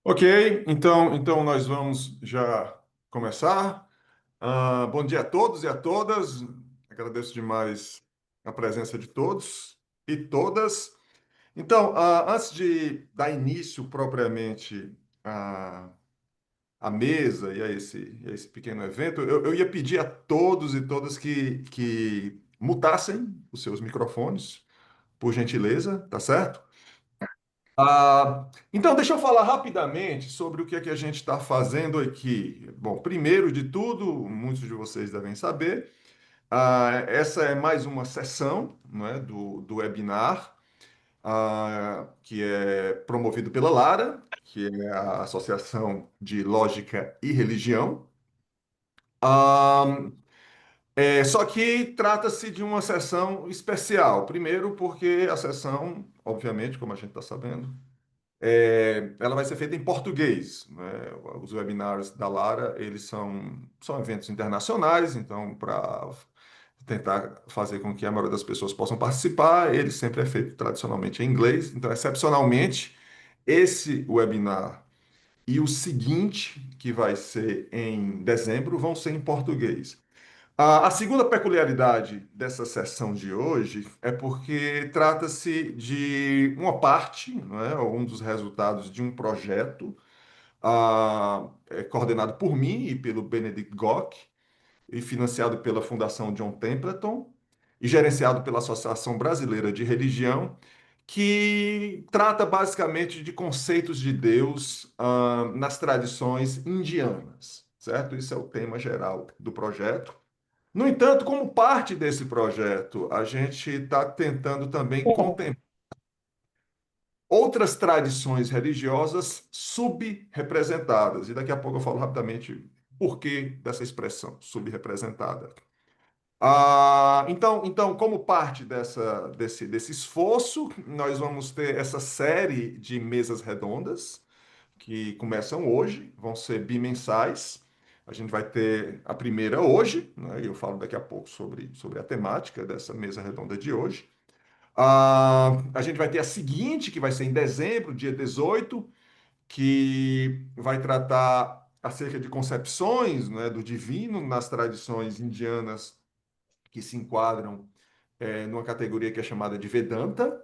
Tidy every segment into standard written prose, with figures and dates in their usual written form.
Ok, então nós vamos já começar. Bom dia a todos e a todas. Agradeço demais a presença de todos e todas. Então, antes de dar início propriamente à, à mesa e a esse pequeno evento, eu ia pedir a todos e todas que mutassem os seus microfones, por gentileza, tá certo? Então, deixa eu falar rapidamente sobre o que é que a gente está fazendo aqui. Bom, primeiro de tudo, muitos de vocês devem saber, essa é mais uma sessão, não é, do webinar, que é promovido pela Lara, que é a Associação de Lógica e Religião. Ah, só que trata-se de uma sessão especial. Primeiro, porque a sessão, obviamente, como a gente está sabendo, ela vai ser feita em português, né? Os webinars da Lara, eles são eventos internacionais, então, para tentar fazer com que a maioria das pessoas possam participar, ele sempre é feito tradicionalmente em inglês. Então, excepcionalmente, esse webinar e o seguinte, que vai ser em dezembro, vão ser em português. A segunda peculiaridade dessa sessão de hoje é porque trata-se de uma parte, não é, ou um dos resultados de um projeto coordenado por mim e pelo Benedict Gock e financiado pela Fundação John Templeton e gerenciado pela Associação Brasileira de Religião, que trata basicamente de conceitos de Deus nas tradições indianas, certo? Isso é o tema geral do projeto. No entanto, como parte desse projeto, a gente está tentando também contemplar outras tradições religiosas subrepresentadas. E daqui a pouco eu falo rapidamente por que dessa expressão, subrepresentada. Então, como parte desse esforço, nós vamos ter essa série de mesas redondas que começam hoje, vão ser bimensais. A gente vai ter a primeira hoje, né, e eu falo daqui a pouco sobre a temática dessa mesa redonda de hoje. A gente vai ter a seguinte, que vai ser em dezembro, dia 18, que vai tratar acerca de concepções, né, do divino nas tradições indianas que se enquadram numa categoria que é chamada de Vedanta.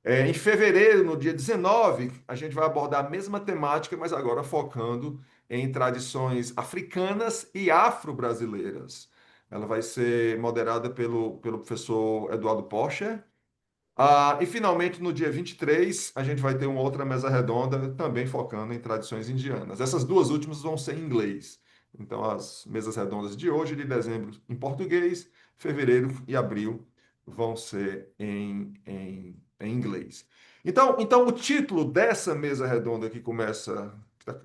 Em fevereiro, no dia 19, a gente vai abordar a mesma temática, mas agora focando em tradições africanas e afro-brasileiras. Ela vai ser moderada pelo professor Eduardo Porcher. E finalmente, no dia 23, a gente vai ter uma outra mesa redonda, também focando em tradições indianas. Essas duas últimas vão ser em inglês. Então, as mesas redondas de hoje, de dezembro, em português, fevereiro e abril vão ser em inglês. Então, o título dessa mesa redonda que começa,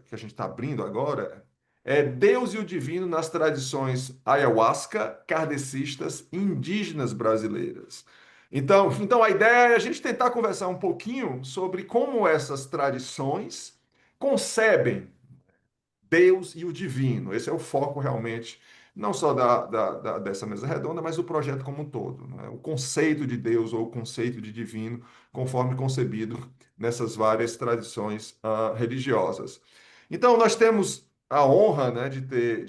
que a gente está abrindo agora, é Deus e o Divino nas tradições ayahuasca, kardecistas e indígenas brasileiras. Então a ideia é a gente tentar conversar um pouquinho sobre como essas tradições concebem Deus e o divino. Esse é o foco realmente, não só dessa mesa redonda, mas do projeto como um todo, né? O conceito de Deus ou o conceito de divino, conforme concebido nessas várias tradições religiosas. Então, nós temos a honra, né, de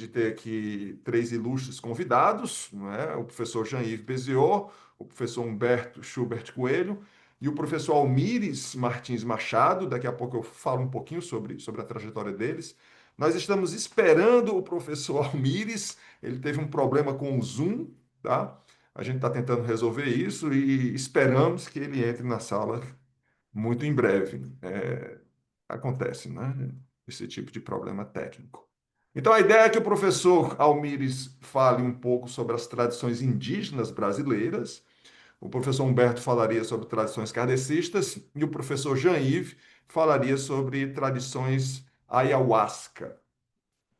ter aqui três ilustres convidados, né? O professor Jean-Yves Beziot, o professor Humberto Schubert Coelho e o professor Almires Martins Machado. Daqui a pouco eu falo um pouquinho sobre a trajetória deles. Nós estamos esperando o professor Almires, ele teve um problema com o Zoom, tá? A gente está tentando resolver isso e esperamos que ele entre na sala muito em breve. Acontece, né? Esse tipo de problema técnico. Então, a ideia é que o professor Almires fale um pouco sobre as tradições indígenas brasileiras, o professor Humberto falaria sobre tradições kardecistas e o professor Jean-Yves falaria sobre tradições ayahuasca.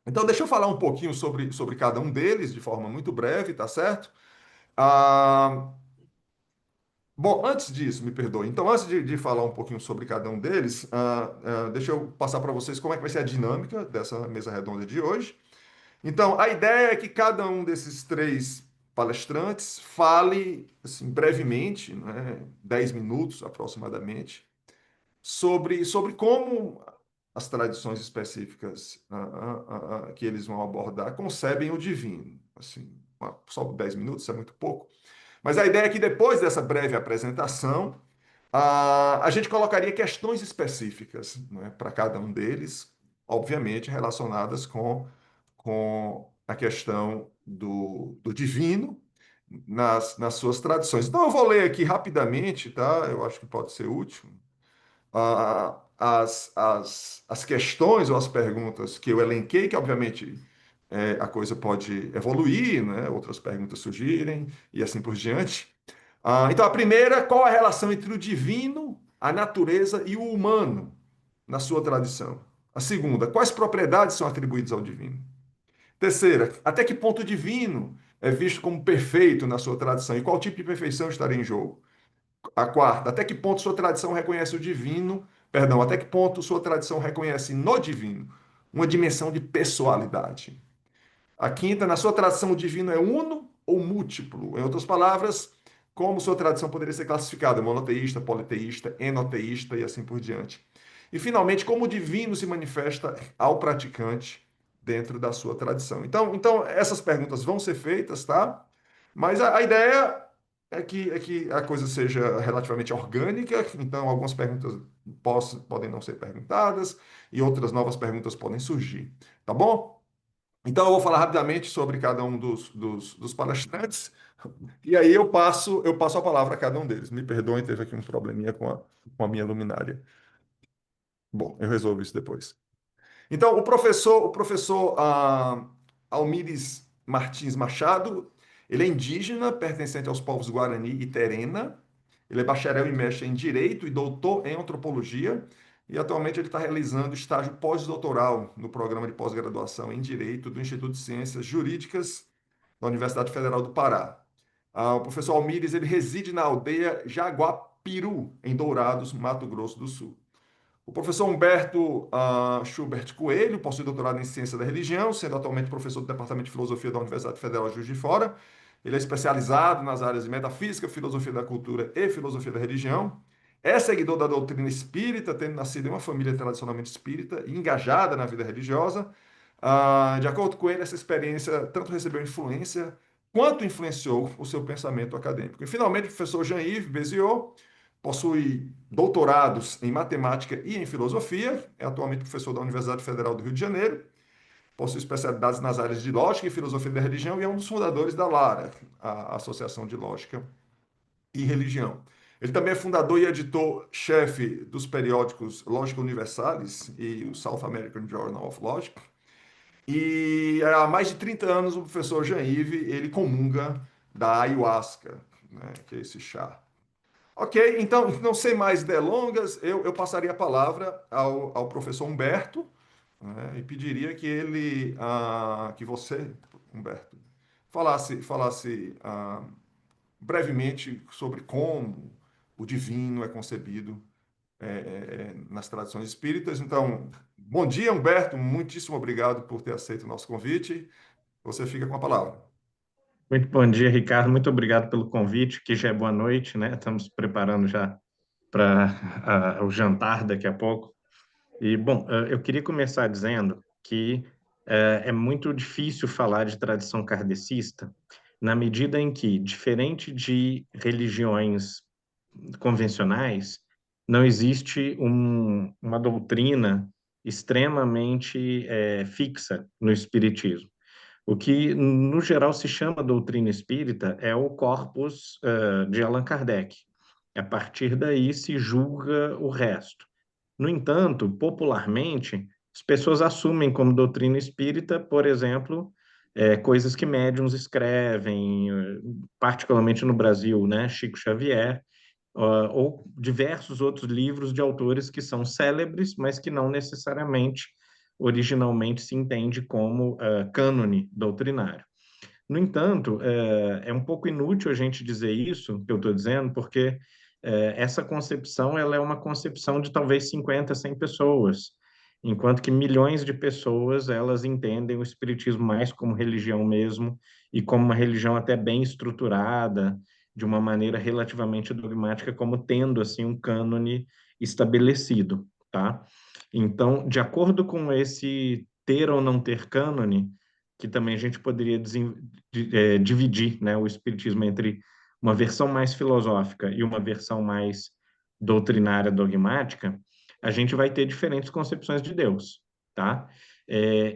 Então, deixa eu falar um pouquinho sobre cada um deles, de forma muito breve, tá certo? Ah, bom, antes disso, me perdoe. Então, antes de falar um pouquinho sobre cada um deles, deixa eu passar para vocês como é que vai ser a dinâmica dessa mesa redonda de hoje. Então, a ideia é que cada um desses três palestrantes fale, assim, brevemente, né, 10 minutos aproximadamente, sobre como as tradições específicas que eles vão abordar concebem o divino. Assim, só 10 minutos, isso é muito pouco. Mas a ideia é que depois dessa breve apresentação, a gente colocaria questões específicas, né, para cada um deles, obviamente relacionadas com a questão do divino nas suas tradições. Então, eu vou ler aqui rapidamente, tá? Eu acho que pode ser útil. As questões ou as perguntas que eu elenquei, que obviamente a coisa pode evoluir, né? Outras perguntas surgirem e assim por diante. Então, a primeira, qual a relação entre o divino, a natureza e o humano na sua tradição? A segunda, quais propriedades são atribuídas ao divino? Terceira, até que ponto o divino é visto como perfeito na sua tradição e qual tipo de perfeição estaria em jogo? A quarta, até que ponto sua tradição reconhece o divino, perdão, até que ponto sua tradição reconhece no divino uma dimensão de pessoalidade? A quinta, na sua tradição, o divino é uno ou múltiplo? Em outras palavras, como sua tradição poderia ser classificada? Monoteísta, politeísta, enoteísta e assim por diante. E, finalmente, como o divino se manifesta ao praticante dentro da sua tradição? Então essas perguntas vão ser feitas, tá? Mas a ideia é que a coisa seja relativamente orgânica, então algumas perguntas podem não ser perguntadas e outras novas perguntas podem surgir, tá bom? Então, eu vou falar rapidamente sobre cada um dos palestrantes, e aí eu passo a palavra a cada um deles. Me perdoem, teve aqui um probleminha com a minha luminária. Bom, eu resolvo isso depois. Então, o professor Almires Martins Machado, ele é indígena, pertencente aos povos Guarani e Terena. Ele é bacharel e mestre em Direito e doutor em Antropologia. E atualmente ele está realizando estágio pós-doutoral no programa de pós-graduação em Direito do Instituto de Ciências Jurídicas da Universidade Federal do Pará. O professor Almires, ele reside na aldeia Jaguapiru, em Dourados, Mato Grosso do Sul. O professor Humberto Schubert Coelho possui doutorado em Ciência da Religião, sendo atualmente professor do Departamento de Filosofia da Universidade Federal de Juiz de Fora. Ele é especializado nas áreas de Metafísica, Filosofia da Cultura e Filosofia da Religião. É seguidor da doutrina espírita, tendo nascido em uma família tradicionalmente espírita e engajada na vida religiosa. De acordo com ele, essa experiência tanto recebeu influência quanto influenciou o seu pensamento acadêmico. E, finalmente, o professor Jean-Yves Béziot possui doutorados em matemática e em filosofia, é atualmente professor da Universidade Federal do Rio de Janeiro, possui especialidades nas áreas de lógica e filosofia da religião e é um dos fundadores da LARA, a Associação de Lógica e Religião. Ele também é fundador e editor-chefe dos periódicos Lógica Universalis e o South American Journal of Logic. E há mais de 30 anos o professor Jean-Yves, ele comunga da ayahuasca, né, que é esse chá. Ok, então, não sem mais delongas, eu passaria a palavra ao professor Humberto, né, e pediria que que você, Humberto, falasse brevemente sobre como o divino é concebido nas tradições espíritas. Então, bom dia, Humberto, muitíssimo obrigado por ter aceito o nosso convite. Você fica com a palavra. Muito bom dia, Ricardo. Muito obrigado pelo convite, que já é boa noite, né? Estamos preparando já para o jantar daqui a pouco. E, bom, eu queria começar dizendo que é muito difícil falar de tradição kardecista na medida em que, diferente de religiões convencionais, não existe uma doutrina extremamente fixa no espiritismo. O que, no geral, se chama doutrina espírita é o corpus de Allan Kardec. A partir daí se julga o resto. No entanto, popularmente, as pessoas assumem como doutrina espírita, por exemplo, coisas que médiuns escrevem, particularmente no Brasil, né? Chico Xavier, ou diversos outros livros de autores que são célebres, mas que não necessariamente originalmente se entende como cânone doutrinário. No entanto, é um pouco inútil a gente dizer isso que eu estou dizendo, porque essa concepção ela é uma concepção de talvez 50, 100 pessoas, enquanto que milhões de pessoas elas entendem o espiritismo mais como religião mesmo e como uma religião até bem estruturada, de uma maneira relativamente dogmática, como tendo assim um cânone estabelecido, tá? Então, de acordo com esse ter ou não ter cânone, que também a gente poderia dividir, né, o espiritismo entre uma versão mais filosófica e uma versão mais doutrinária, dogmática, a gente vai ter diferentes concepções de Deus, tá?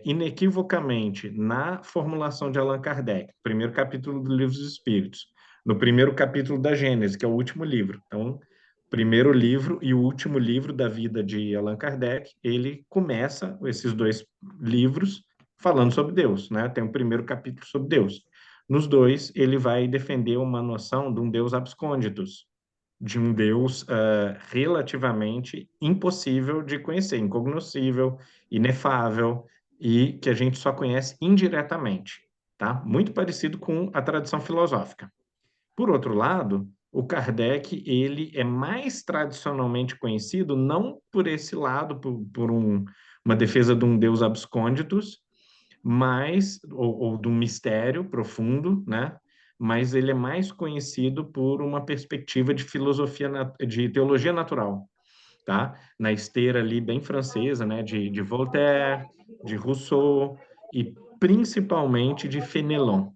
Inequivocamente, na formulação de Allan Kardec, primeiro capítulo do Livro dos Espíritos, no primeiro capítulo da Gênese, que é o último livro. Então, primeiro livro e o último livro da vida de Allan Kardec, ele começa esses dois livros falando sobre Deus, né? Tem o primeiro capítulo sobre Deus. Nos dois, ele vai defender uma noção de um Deus abscônditos, de um Deus relativamente impossível de conhecer, incognoscível, inefável e que a gente só conhece indiretamente, tá? Muito parecido com a tradição filosófica. Por outro lado, o Kardec ele é mais tradicionalmente conhecido não por esse lado, uma defesa de um Deus abscônditos, mas ou de um mistério profundo, né? Mas ele é mais conhecido por uma perspectiva de de teologia natural, tá? Na esteira ali bem francesa, né? De Voltaire, de Rousseau e principalmente de Fenelon.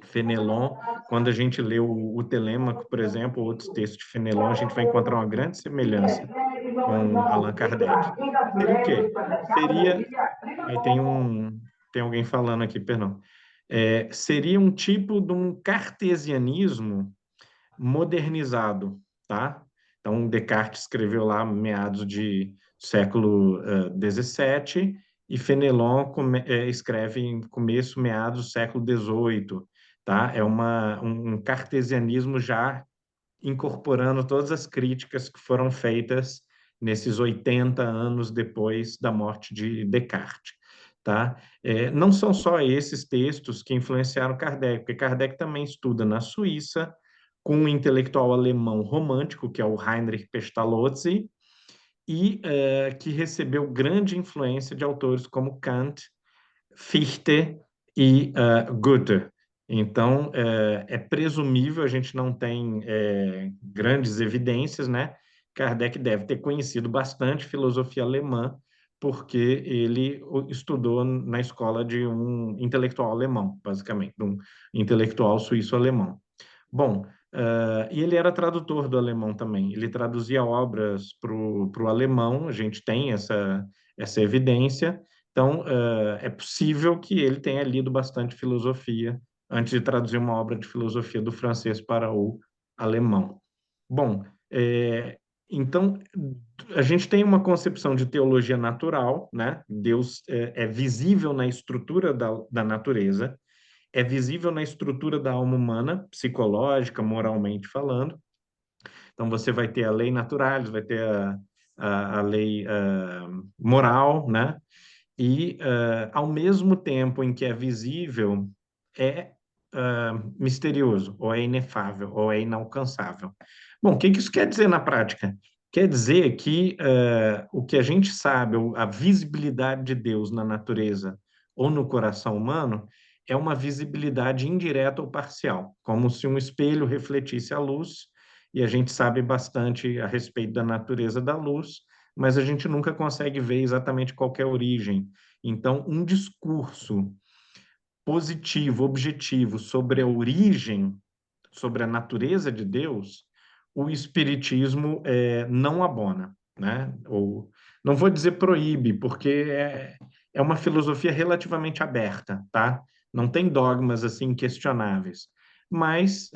Fenelon, quando a gente lê o Telêmaco, por exemplo, outros textos de Fenelon, a gente vai encontrar uma grande semelhança com Allan Kardec. Seria o quê? Seria. Aí tem alguém falando aqui, perdão. Seria um tipo de um cartesianismo modernizado, tá? Então, Descartes escreveu lá meados de século XVII e Fenelon escreve em começo, meados do século XVIII, tá? É um cartesianismo já incorporando todas as críticas que foram feitas nesses 80 anos depois da morte de Descartes, tá? Não são só esses textos que influenciaram Kardec, porque Kardec também estuda na Suíça, com um intelectual alemão romântico, que é o Heinrich Pestalozzi, e que recebeu grande influência de autores como Kant, Fichte e Goethe. Então, é presumível, a gente não tem grandes evidências, né? Kardec deve ter conhecido bastante filosofia alemã, porque ele estudou na escola de um intelectual alemão, basicamente, de um intelectual suíço-alemão. Bom, e ele era tradutor do alemão também. Ele traduzia obras para o alemão, a gente tem essa evidência. Então, é possível que ele tenha lido bastante filosofia antes de traduzir uma obra de filosofia do francês para o alemão. Bom, então, a gente tem uma concepção de teologia natural, né? Deus é visível na estrutura da natureza, é visível na estrutura da alma humana, psicológica, moralmente falando. Então, você vai ter a lei natural, vai ter a lei moral, né? E, ao mesmo tempo em que é visível, é misterioso, ou é inefável, ou é inalcançável. Bom, o que isso quer dizer na prática? Quer dizer que o que a gente sabe, a visibilidade de Deus na natureza ou no coração humano, é uma visibilidade indireta ou parcial, como se um espelho refletisse a luz, e a gente sabe bastante a respeito da natureza da luz, mas a gente nunca consegue ver exatamente qual que é a origem. Então, um discurso positivo, objetivo sobre a origem, sobre a natureza de Deus, o Espiritismo não abona, né? Ou, não vou dizer proíbe, porque é uma filosofia relativamente aberta, tá? Não tem dogmas assim questionáveis, mas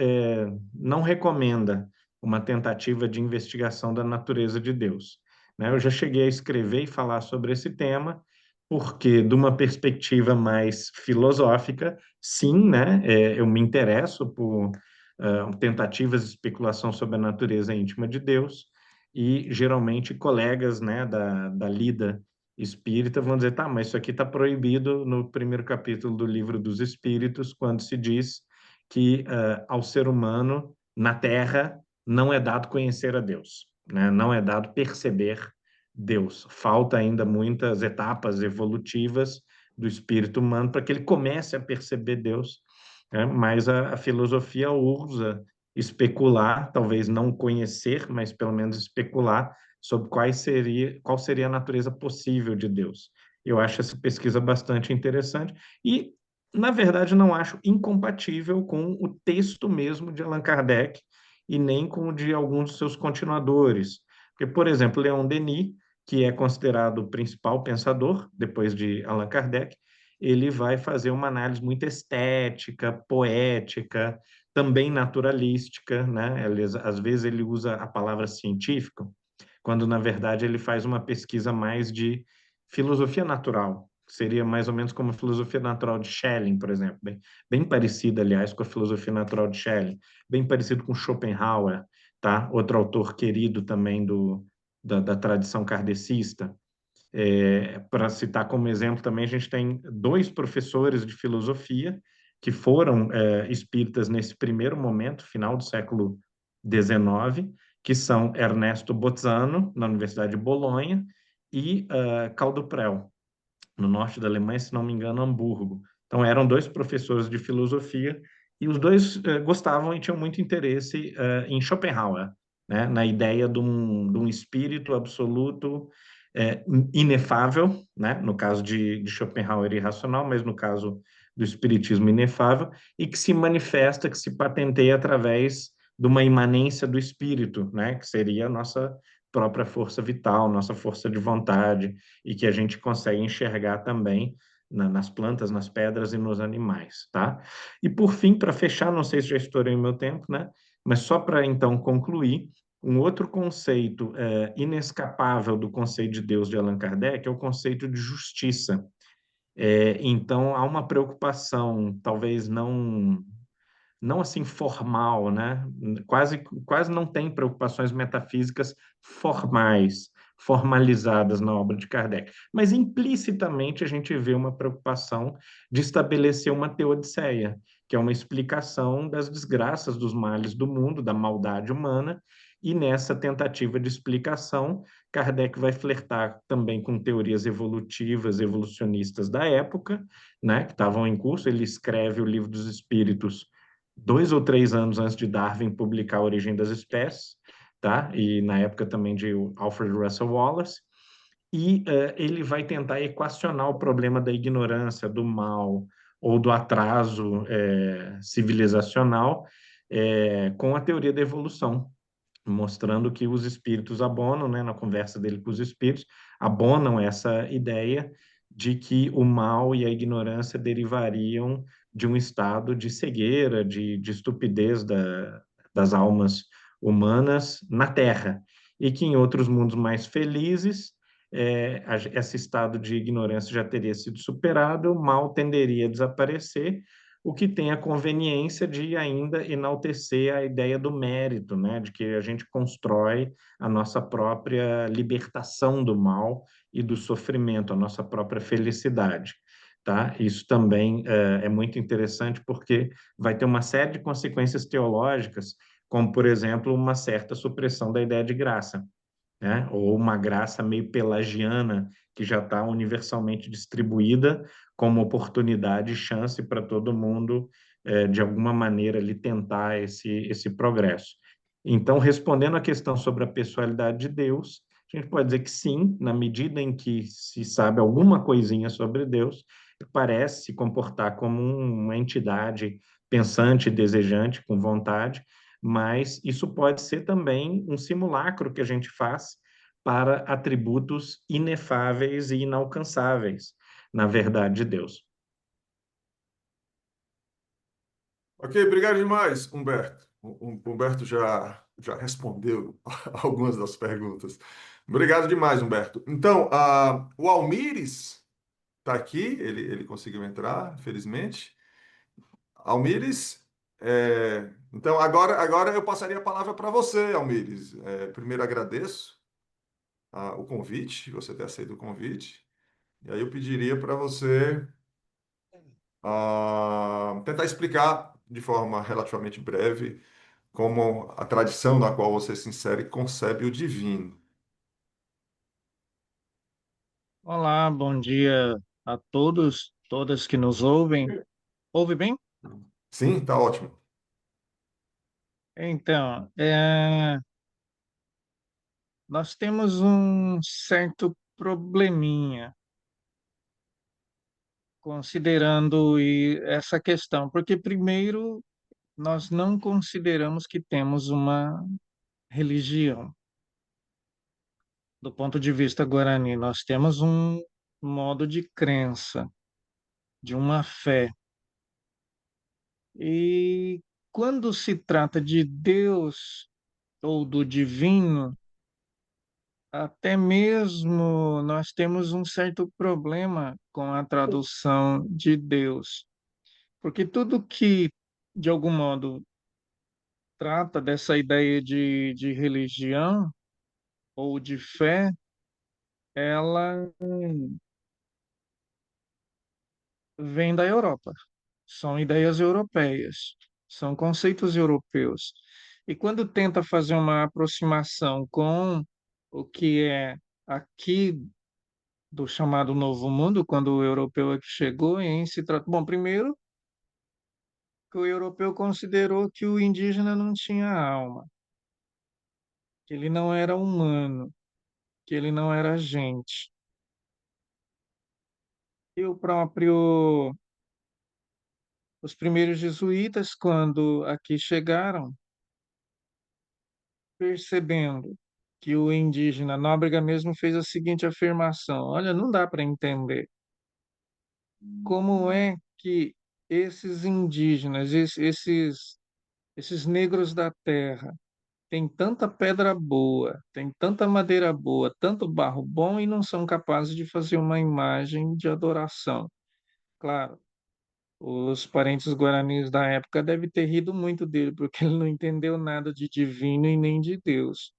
não recomenda uma tentativa de investigação da natureza de Deus, né? Eu já cheguei a escrever e falar sobre esse tema, porque, de uma perspectiva mais filosófica, sim, né? Eu me interesso por tentativas de especulação sobre a natureza íntima de Deus, e geralmente colegas, né, da lida espírita vão dizer, tá, mas isso aqui está proibido no primeiro capítulo do Livro dos Espíritos, quando se diz que ao ser humano, na Terra, não é dado conhecer a Deus, né? Não é dado perceber Deus. Falta ainda muitas etapas evolutivas do espírito humano para que ele comece a perceber Deus, né? Mas a filosofia ousa especular, talvez não conhecer, mas pelo menos especular sobre qual seria a natureza possível de Deus. Eu acho essa pesquisa bastante interessante e, na verdade, não acho incompatível com o texto mesmo de Allan Kardec e nem com o de alguns dos seus continuadores. Porque, por exemplo, Leon Denis, que é considerado o principal pensador, depois de Allan Kardec, ele vai fazer uma análise muito estética, poética, também naturalística, né? Às vezes ele usa a palavra científico, quando na verdade ele faz uma pesquisa mais de filosofia natural. Seria mais ou menos como a filosofia natural de Schelling, por exemplo, bem parecida, aliás, com a filosofia natural de Schelling, bem parecido com Schopenhauer, tá? Outro autor querido também da tradição kardecista. Para citar como exemplo também, a gente tem dois professores de filosofia que foram espíritas nesse primeiro momento, final do século XIX, que são Ernesto Bolzano, na Universidade de Bolonha, e Caldo Prel, no norte da Alemanha, se não me engano, Hamburgo. Então, eram dois professores de filosofia e os dois gostavam e tinham muito interesse em Schopenhauer, né? Na ideia de um espírito absoluto, inefável, né? No caso de Schopenhauer, irracional, mas no caso do espiritismo, inefável, e que se manifesta, que se patenteia através de uma imanência do espírito, né? Que seria a nossa própria força vital, nossa força de vontade, e que a gente consegue enxergar também nas plantas, nas pedras e nos animais, tá? E por fim, para fechar, não sei se já estourei o meu tempo, né? Mas só para então concluir, um outro conceito inescapável do conceito de Deus de Allan Kardec é o conceito de justiça. Então, há uma preocupação, talvez não assim formal, né? Quase não tem preocupações metafísicas formais, formalizadas na obra de Kardec, mas implicitamente a gente vê uma preocupação de estabelecer uma teodiceia, que é uma explicação das desgraças, dos males do mundo, da maldade humana, e nessa tentativa de explicação, Kardec vai flertar também com teorias evolutivas, evolucionistas da época, né, que estavam em curso. Ele escreve o Livro dos Espíritos 2 ou 3 anos antes de Darwin publicar A Origem das Espécies, tá? E na época também de Alfred Russel Wallace, e ele vai tentar equacionar o problema da ignorância, do mal ou do atraso civilizacional com a teoria da evolução, mostrando que os espíritos abonam, né, na conversa dele com os espíritos, abonam essa ideia de que o mal e a ignorância derivariam de um estado de cegueira, de estupidez das almas humanas na Terra, e que em outros mundos mais felizes, esse estado de ignorância já teria sido superado, o mal tenderia a desaparecer, o que tem a conveniência de ainda enaltecer a ideia do mérito, né? De que a gente constrói a nossa própria libertação do mal e do sofrimento, a nossa própria felicidade. Tá? Isso também é muito interessante porque vai ter uma série de consequências teológicas, como, por exemplo, uma certa supressão da ideia de graça, né? Ou uma graça meio pelagiana que já está universalmente distribuída como oportunidade e chance para todo mundo, de alguma maneira, ali, tentar esse progresso. Então, respondendo à questão sobre a pessoalidade de Deus, a gente pode dizer que sim, na medida em que se sabe alguma coisinha sobre Deus, parece se comportar como uma entidade pensante, desejante, com vontade, mas isso pode ser também um simulacro que a gente faz para atributos inefáveis e inalcançáveis, na verdade de Deus. Ok, obrigado demais, Humberto. O Humberto já respondeu algumas das perguntas. Obrigado demais, Humberto. Então, o Almires está aqui, ele conseguiu entrar, felizmente. Almires, então agora eu passaria a palavra para você, Almires. Primeiro agradeço o convite, você ter aceito o convite. E aí eu pediria para você tentar explicar de forma relativamente breve como a tradição na qual você se insere concebe o divino. Olá, bom dia a todos, todas que nos ouvem. Ouve bem? Sim, tá ótimo. Então, nós temos um certo probleminha considerando essa questão, porque primeiro nós não consideramos que temos uma religião. Do ponto de vista guarani, nós temos um modo de crença, de uma fé. E quando se trata de Deus ou do divino, até mesmo nós temos um certo problema com a tradução de Deus, porque tudo que, de algum modo, trata dessa ideia de religião ou de fé, ela vem da Europa. São ideias europeias, são conceitos europeus. E quando tenta fazer uma aproximação com o que é aqui do chamado Novo Mundo, quando o europeu aqui chegou, em se trata... Bom, primeiro, que o europeu considerou que o indígena não tinha alma, que ele não era humano, que ele não era gente. E o próprio, os primeiros jesuítas, quando aqui chegaram, percebendo que o indígena, Nóbrega mesmo fez a seguinte afirmação: olha, não dá para entender como é que esses indígenas, esses negros da terra, têm tanta pedra boa, têm tanta madeira boa, tanto barro bom e não são capazes de fazer uma imagem de adoração. Claro, os parentes guaranis da época devem ter rido muito dele, porque ele não entendeu nada de divino e nem de Deus.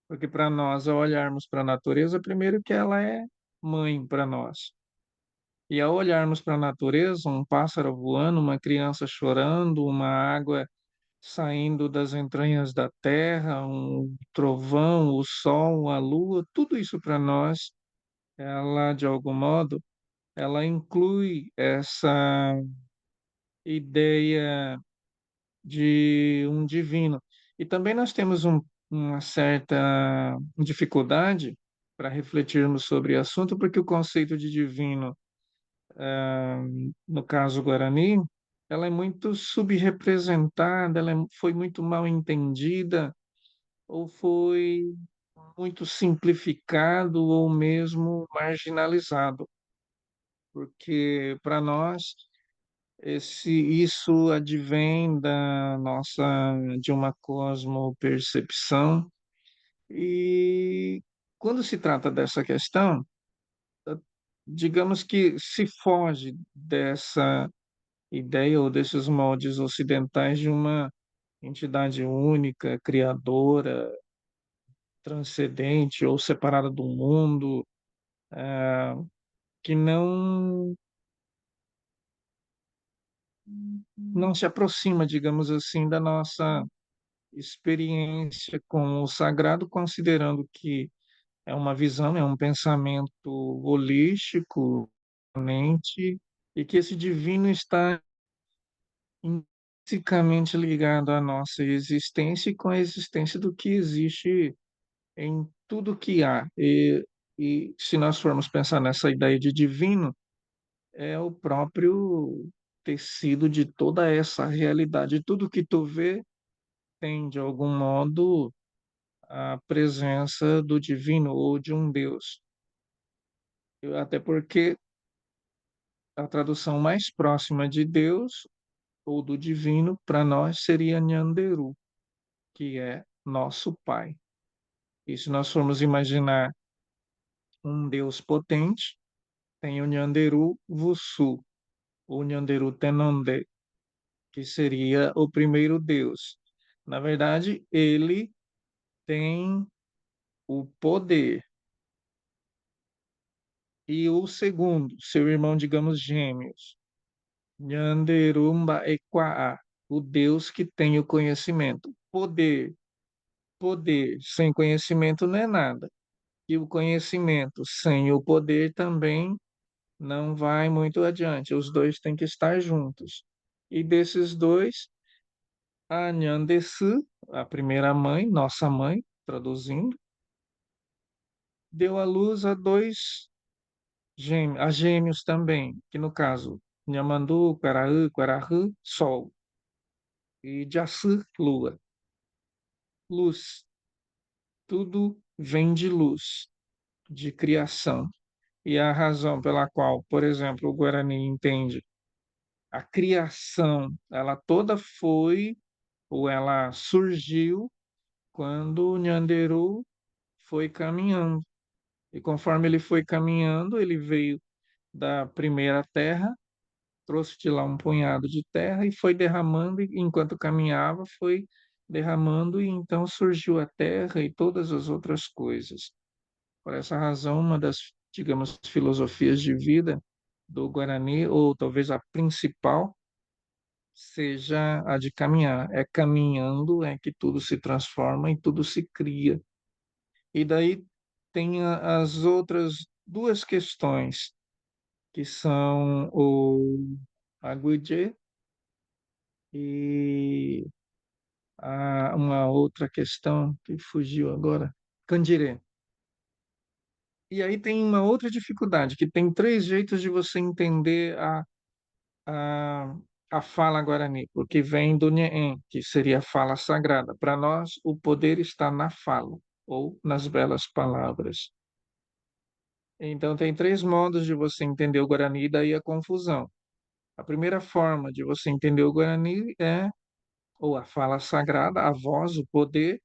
Porque para nós, ao olharmos para a natureza, primeiro que ela é mãe para nós. E ao olharmos para a natureza, um pássaro voando, uma criança chorando, uma água saindo das entranhas da terra, um trovão, o sol, a lua, tudo isso para nós, ela de algum modo, ela inclui essa ideia de um divino. E também nós temos uma certa dificuldade para refletirmos sobre o assunto, porque o conceito de divino, no caso Guarani, ela é muito subrepresentada, foi muito mal entendida, ou foi muito simplificado, ou mesmo marginalizado, porque para nós isso advém da nossa de uma cosmopercepção e quando se trata dessa questão, digamos que se foge dessa ideia ou desses moldes ocidentais de uma entidade única, criadora, transcendente ou separada do mundo, que não se aproxima, digamos assim, da nossa experiência com o sagrado, considerando que é uma visão, é um pensamento holístico, mente, e que esse divino está intrinsecamente ligado à nossa existência e com a existência do que existe em tudo que há. E se nós formos pensar nessa ideia de divino, é o próprio tecido de toda essa realidade. Tudo que tu vê tem, de algum modo, a presença do divino ou de um Deus. Até porque a tradução mais próxima de Deus ou do divino para nós seria Nyanderu, que é nosso Pai. E se nós formos imaginar um Deus potente, tem o Nyanderu Vusu, ou Nyanderu Tenonde, que seria o primeiro Deus. Na verdade, ele tem o poder. E o segundo, seu irmão, digamos, gêmeos, Nyanderumba Equaa, o Deus que tem o conhecimento. Poder, poder sem conhecimento não é nada. E o conhecimento sem o poder também não vai muito adiante. Os dois têm que estar juntos. E desses dois, a Nyandesu, a primeira mãe, nossa mãe, traduzindo, deu à luz a dois gêmeos, a gêmeos também, que no caso, Nhamandu, Quaraú, Quarahu, Sol, e Jaçu, Lua. Luz, tudo vem de luz, de criação. E a razão pela qual, por exemplo, o Guarani entende a criação, ela toda foi, ou ela surgiu quando o Nhanderu foi caminhando. E conforme ele foi caminhando, ele veio da primeira terra, trouxe de lá um punhado de terra e foi derramando, e enquanto caminhava, foi derramando, e então surgiu a terra e todas as outras coisas. Por essa razão, uma das, digamos, filosofias de vida do Guarani, ou talvez a principal, seja a de caminhar. É caminhando é que tudo se transforma e tudo se cria. E daí tem as outras duas questões, que são o Agüije e uma outra questão que fugiu agora, Candirê. E aí tem uma outra dificuldade, que tem três jeitos de você entender a, a fala guarani, porque vem do Nheem, que seria a fala sagrada. Para nós, o poder está na fala, ou nas belas palavras. Então, tem três modos de você entender o Guarani, e daí a confusão. A primeira forma de você entender o Guarani é, ou a fala sagrada, a voz, o poder,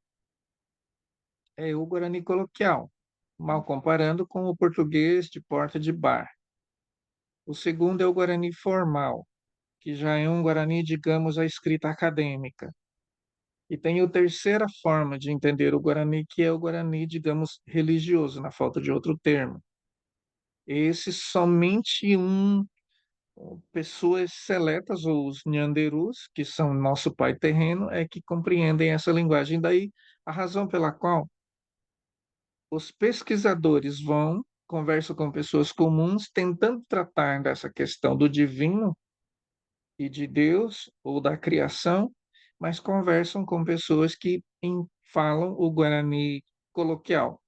é o Guarani coloquial, mal comparando com o português de porta de bar. O segundo é o Guarani formal, que já é um Guarani, digamos, a escrita acadêmica. E tem a terceira forma de entender o Guarani, que é o Guarani, digamos, religioso, na falta de outro termo. Esse somente pessoas seletas, ou os Nhanderus, que são nosso pai terreno, é que compreendem essa linguagem. Daí a razão pela qual os pesquisadores vão, conversam com pessoas comuns, tentando tratar dessa questão do divino e de Deus, ou da criação, mas conversam com pessoas que falam o Guarani coloquial,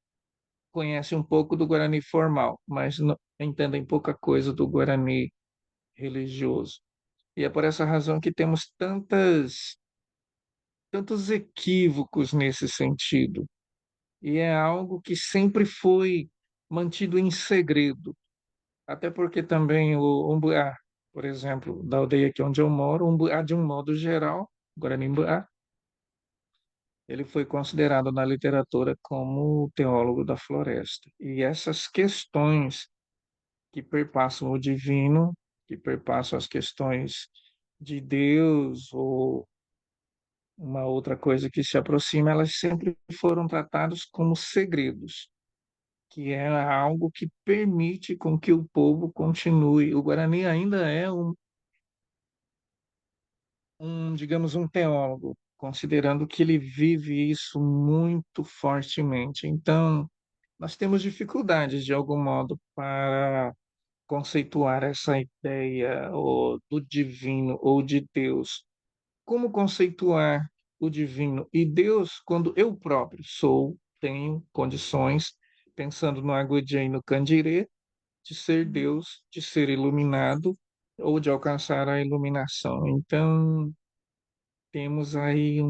conhecem um pouco do Guarani formal, mas não, entendem pouca coisa do Guarani religioso. E é por essa razão que temos tantos equívocos nesse sentido. E é algo que sempre foi mantido em segredo. Até porque também o Umbuá, por exemplo, da aldeia aqui onde eu moro, o Umbuá, de um modo geral, Guarani Umbuá, ele foi considerado na literatura como o teólogo da floresta. E essas questões que perpassam o divino, que perpassam as questões de Deus ou uma outra coisa que se aproxima, elas sempre foram tratadas como segredos, que é algo que permite com que o povo continue. O Guarani ainda é digamos, um teólogo, considerando que ele vive isso muito fortemente. Então, nós temos dificuldades, de algum modo, para conceituar essa ideia ou do divino ou de Deus. Como conceituar o divino e Deus quando eu próprio tenho condições, pensando no Agudjé e no Candirê, de ser Deus, de ser iluminado ou de alcançar a iluminação. Então, temos aí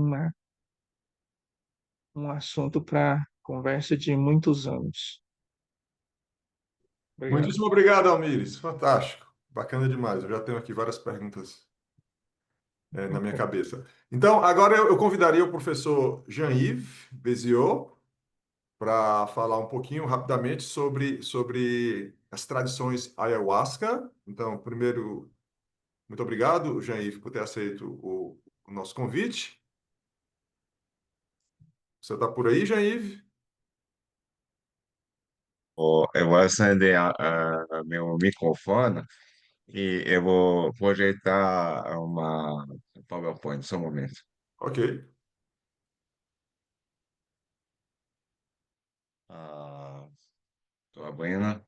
um assunto para conversa de muitos anos. Obrigado. Muitíssimo obrigado, Almires. Fantástico. Bacana demais. Eu já tenho aqui várias perguntas, na minha cabeça. Então, agora eu convidaria o professor Jean-Yves Béziot para falar um pouquinho rapidamente sobre as tradições ayahuasca. Então, primeiro, muito obrigado, Jean-Yves, por ter aceito o nosso convite. Você está por aí, Jean-Yves? Eu vou acender meu microfone e eu vou projetar uma PowerPoint, só um momento. Ok. Estou abrindo,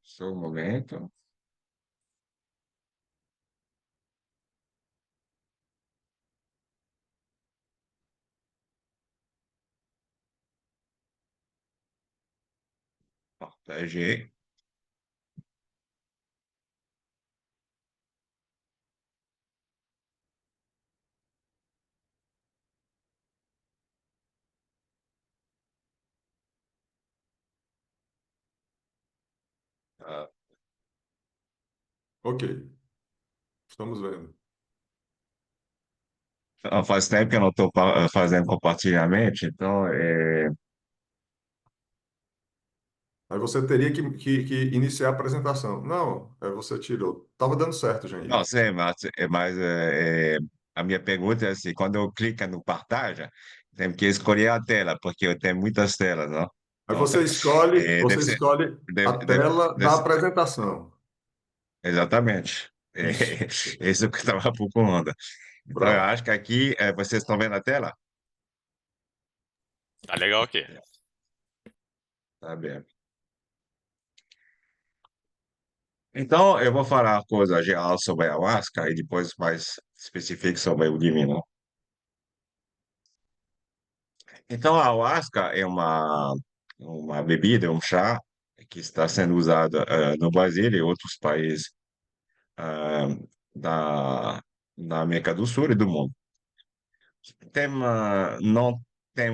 só um momento. G. Ah, Ok, estamos vendo. faz tempo que eu não estou fazendo compartilhamento, então Aí você teria que iniciar a apresentação. Não, aí você tirou. Estava dando certo, não Jair. sei, mas a minha pergunta é assim, quando eu clico no partage, tenho que escolher a tela, porque eu tenho muitas telas, não? Aí Então, você escolhe, deve você ser, escolhe a deve, deve, tela deve da ser- apresentação. exatamente. Isso. Isso que eu estava procurando. Então, eu Pronto. acho que aqui, vocês estão vendo a tela? Tá legal aqui. Tá bem. Então, eu vou falar coisa geral sobre a ayahuasca e depois mais específico sobre o divino. Então, a ayahuasca é uma bebida, um chá que está sendo usado no Brasil e outros países ah, da, da América do Sul e do mundo. Não tem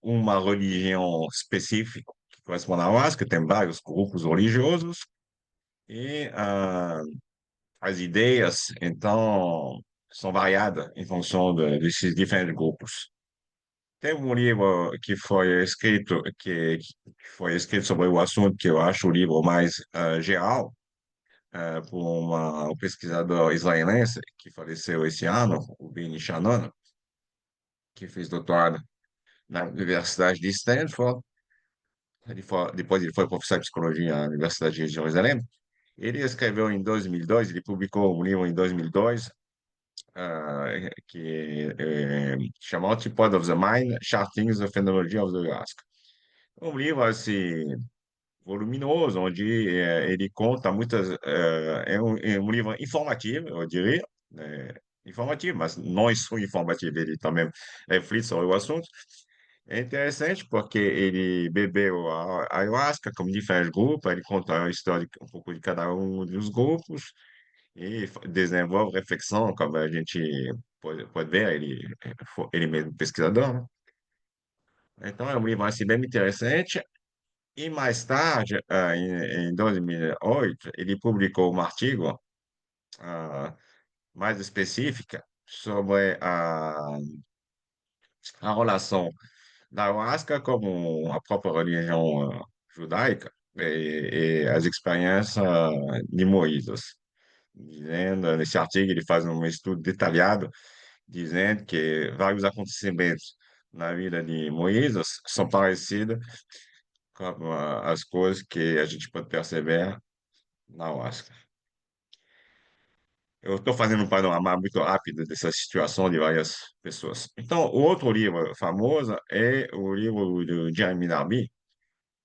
uma religião específica que corresponde à ayahuasca, tem vários grupos religiosos e as ideias, então, são variadas em função desses diferentes grupos. Tem um livro que foi escrito sobre o assunto, que eu acho o livro mais geral, por um pesquisador israelense que faleceu esse ano, o Benny Shannon, que fez doutorado na Universidade de Stanford. Depois ele foi professor de psicologia na Universidade de Jerusalém. Ele escreveu em 2002, ele publicou um livro em 2002, que chama Tripod of the Mind, Charting the Phenomenology of the Ayahuasca. Um livro assim voluminoso, onde ele conta muitas. É um livro informativo, eu diria, informativo, mas não é só informativo, ele também reflete sobre o assunto. É interessante porque ele bebeu a ayahuasca como diferentes grupos, ele conta a história um pouco de cada um dos grupos e desenvolve reflexão, como a gente pode ver, ele mesmo pesquisador, né? Então é um livro assim, bem interessante. E mais tarde, em 2008, ele publicou um artigo mais específica sobre a relação da ayahuasca como a própria religião judaica e as experiências de Moisés. Dizendo, nesse artigo, ele faz um estudo detalhado, dizendo que vários acontecimentos na vida de Moisés são parecidos com as coisas que a gente pode perceber na ayahuasca. Eu estou fazendo um panorama muito rápido dessa situação de várias pessoas. Então, o outro livro famoso é o livro do Jeremy Darby,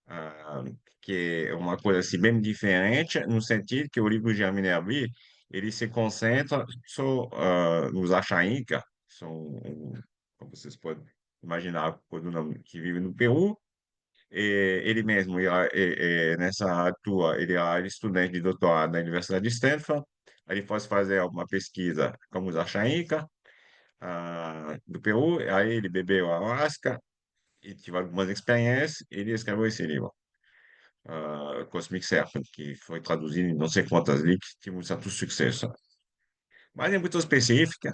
ah, que é uma coisa assim bem diferente, no sentido que o livro de Jeremy Darby, ele se concentra só nos Achaíncas, são, como vocês podem imaginar, que vive no Peru. Ele mesmo, nessa atua, ele era estudante de doutorado na Universidade de Stanford. Aí ele foi fazer uma pesquisa como os Achaíca, do Peru. Aí ele bebeu ayahuasca e tive algumas experiências. Ele escreveu esse livro, Cosmic Serpent, que foi traduzido em não sei quantas línguas, tive um certo sucesso. Mas é muito específica,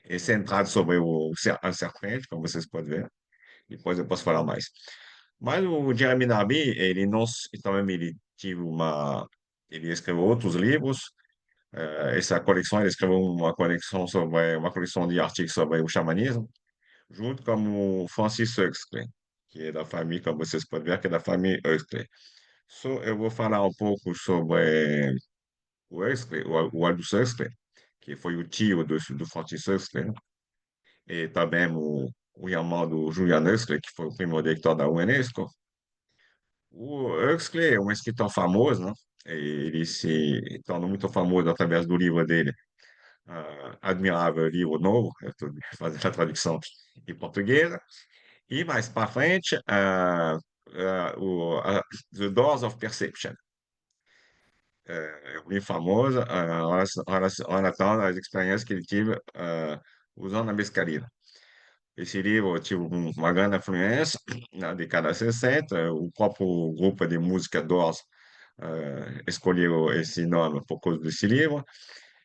é centrado sobre a serpente, como vocês podem ver. Depois eu posso falar mais. Mas o Jeremy Nabi, ele não, também ele tive ele escreveu outros livros. Essa coleção, ele escreveu uma coleção de artigos sobre o xamanismo, junto com o Francis Huxley, que é da família, como vocês podem ver, que é da família Huxley. Eu vou falar um pouco sobre o Huxley, o Aldous Huxley, que foi o tio do Francis Huxley, né? E também o irmão do Julian Huxley, que foi o primeiro diretor da Unesco. O Huxley é um escritor famoso, né? Ele se tornou muito famoso através do livro dele, Admirável Livro Novo. Eu estou fazendo a tradução em português. E mais para frente, The Doors of Perception. É um livro famoso relatando as experiências que ele tive usando a mescalina. Esse livro tive uma grande influência na década de 60. O próprio grupo de música Doors escolheu esse nome por causa desse livro.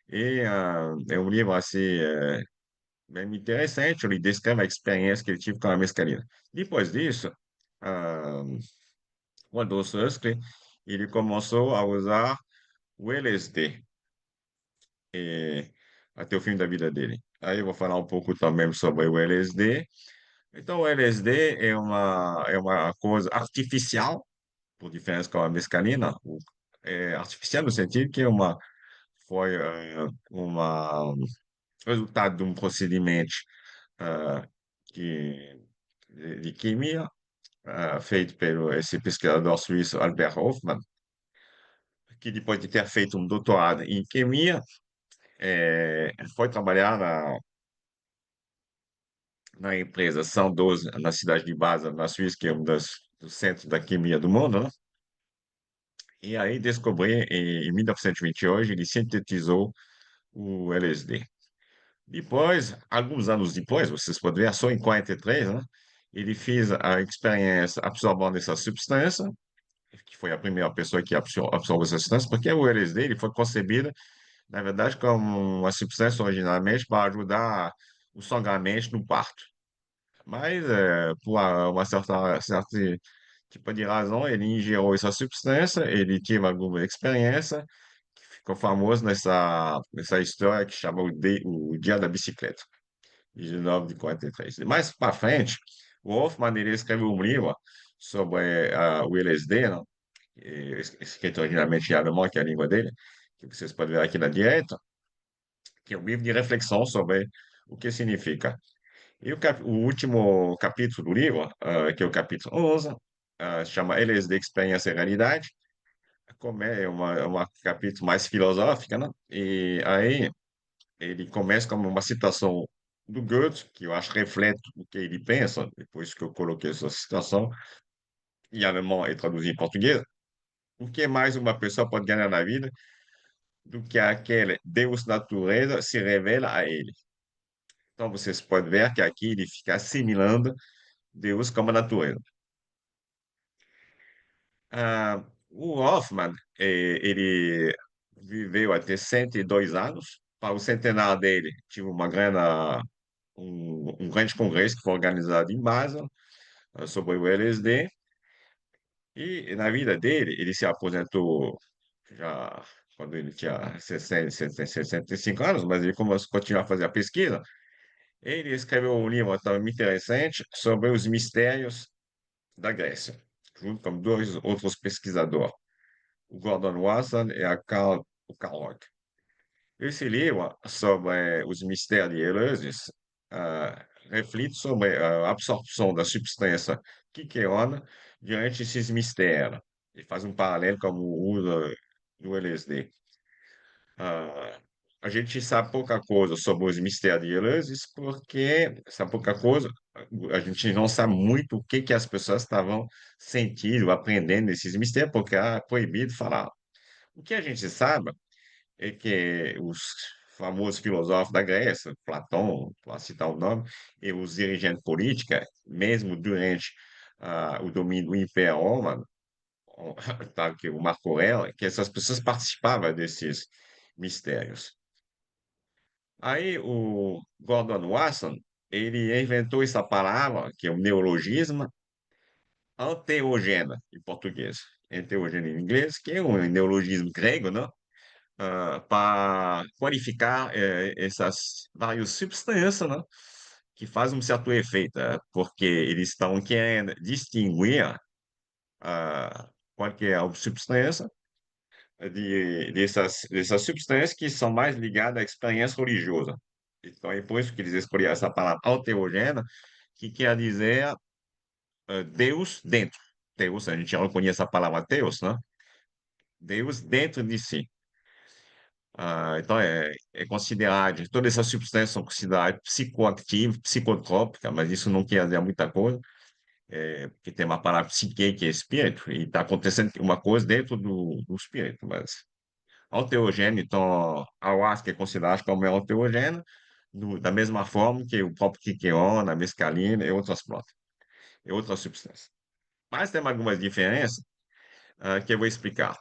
E é um livro assim, bem interessante. Ele descreve a experiência que ele tive com a mescalina. Depois disso, uh, o Aldous Huxley ele começou a usar o LSD até o fim da vida dele. Aí eu vou falar um pouco também sobre o LSD. Então, o LSD é uma coisa artificial, por diferença com a mescalina. É artificial no sentido que foi uma resultado de um procedimento ah, que, de química feito pelo esse pesquisador suíço Albert Hofmann, que depois de ter feito um doutorado em química, foi trabalhar na empresa Sandoz, na cidade de Basel, na Suíça, que é um dos centros da química do mundo, né? E aí descobri, em 1928, ele sintetizou o LSD. Depois, alguns anos depois, vocês podem ver, só em 43, né? Ele fez a experiência absorvendo essa substância, que foi a primeira pessoa que absorveu essa substância, porque o LSD ele foi concebido, na verdade, como uma substância originalmente para ajudar o sangramento no parto. Mas, por uma certa tipo de razão, ele ingeriu essa substância, ele teve alguma experiência, que ficou famoso nessa história que chama o Dia da Bicicleta, de 19 de 43. Mais para frente, o Hoffman ele escreveu um livro sobre o LSD, não? Escrito originalmente em alemão, que é a língua dele, que vocês podem ver aqui na direita, que é um livro de reflexão sobre o que significa. E o último capítulo do livro, que é o capítulo 11, se chama LSD Experiência e Realidade, como é uma capítulo mais filosófica, né? E aí ele começa com uma citação do Goethe, que eu acho reflete o que ele pensa, depois que eu coloquei essa citação em alemão e traduzi em português. O que mais uma pessoa pode ganhar na vida do que aquele Deus natureza se revela a ele? Então vocês podem ver que aqui ele fica assimilando Deus como a natureza. O Hoffman, ele viveu até 102 anos. Para o centenário dele, tive um grande congresso que foi organizado em Basel sobre o LSD. E na vida dele, ele se aposentou já quando ele tinha 65 anos, mas ele começou a continuar a fazer a pesquisa. Ele escreveu um livro também interessante sobre os mistérios da Grécia, junto com dois outros pesquisadores, o Gordon Wasson e o Carl Rock. Esse livro sobre os mistérios de Eleusis reflete sobre a absorção da substância quiqueona diante desses mistérios. E faz um paralelo com o uso do LSD. Ah, a gente sabe pouca coisa sobre os mistérios de Eleusis porque sabe pouca coisa, a gente não sabe muito o que que as pessoas estavam sentindo, aprendendo nesses mistérios, porque é proibido falar. O que a gente sabe é que os famosos filósofos da Grécia, Platão, para citar o nome, e os dirigentes políticos, mesmo durante o domínio do Império Romano, tá, que o Marco Aurélio, que essas pessoas participavam desses mistérios. Aí o Gordon Wasson, ele inventou essa palavra, que é um neologismo, anteogena, em português. Enteogêneo em inglês, que é um neologismo grego, né? Para qualificar essas várias substâncias, né, que fazem um certo efeito, porque eles estão querendo distinguir qualquer substância dessas substâncias que são mais ligadas à experiência religiosa. Então, é por isso que eles escolheram essa palavra alterogênea, que quer dizer Deus dentro. Deus, a gente já conhece a palavra Deus, né? Deus dentro de si. Então, é considerado, todas essas substâncias são consideradas psicoativas, psicotrópicas, mas isso não quer dizer muita coisa. que tem uma palavra psique, que é espírito, e está acontecendo uma coisa dentro do espírito, mas enteogêneo, então, a ayahuasca é considerada como é enteogêneo, da mesma forma que o próprio quiqueona, a mescalina e outras plantas, e outras substâncias. Mas tem algumas diferenças que eu vou explicar.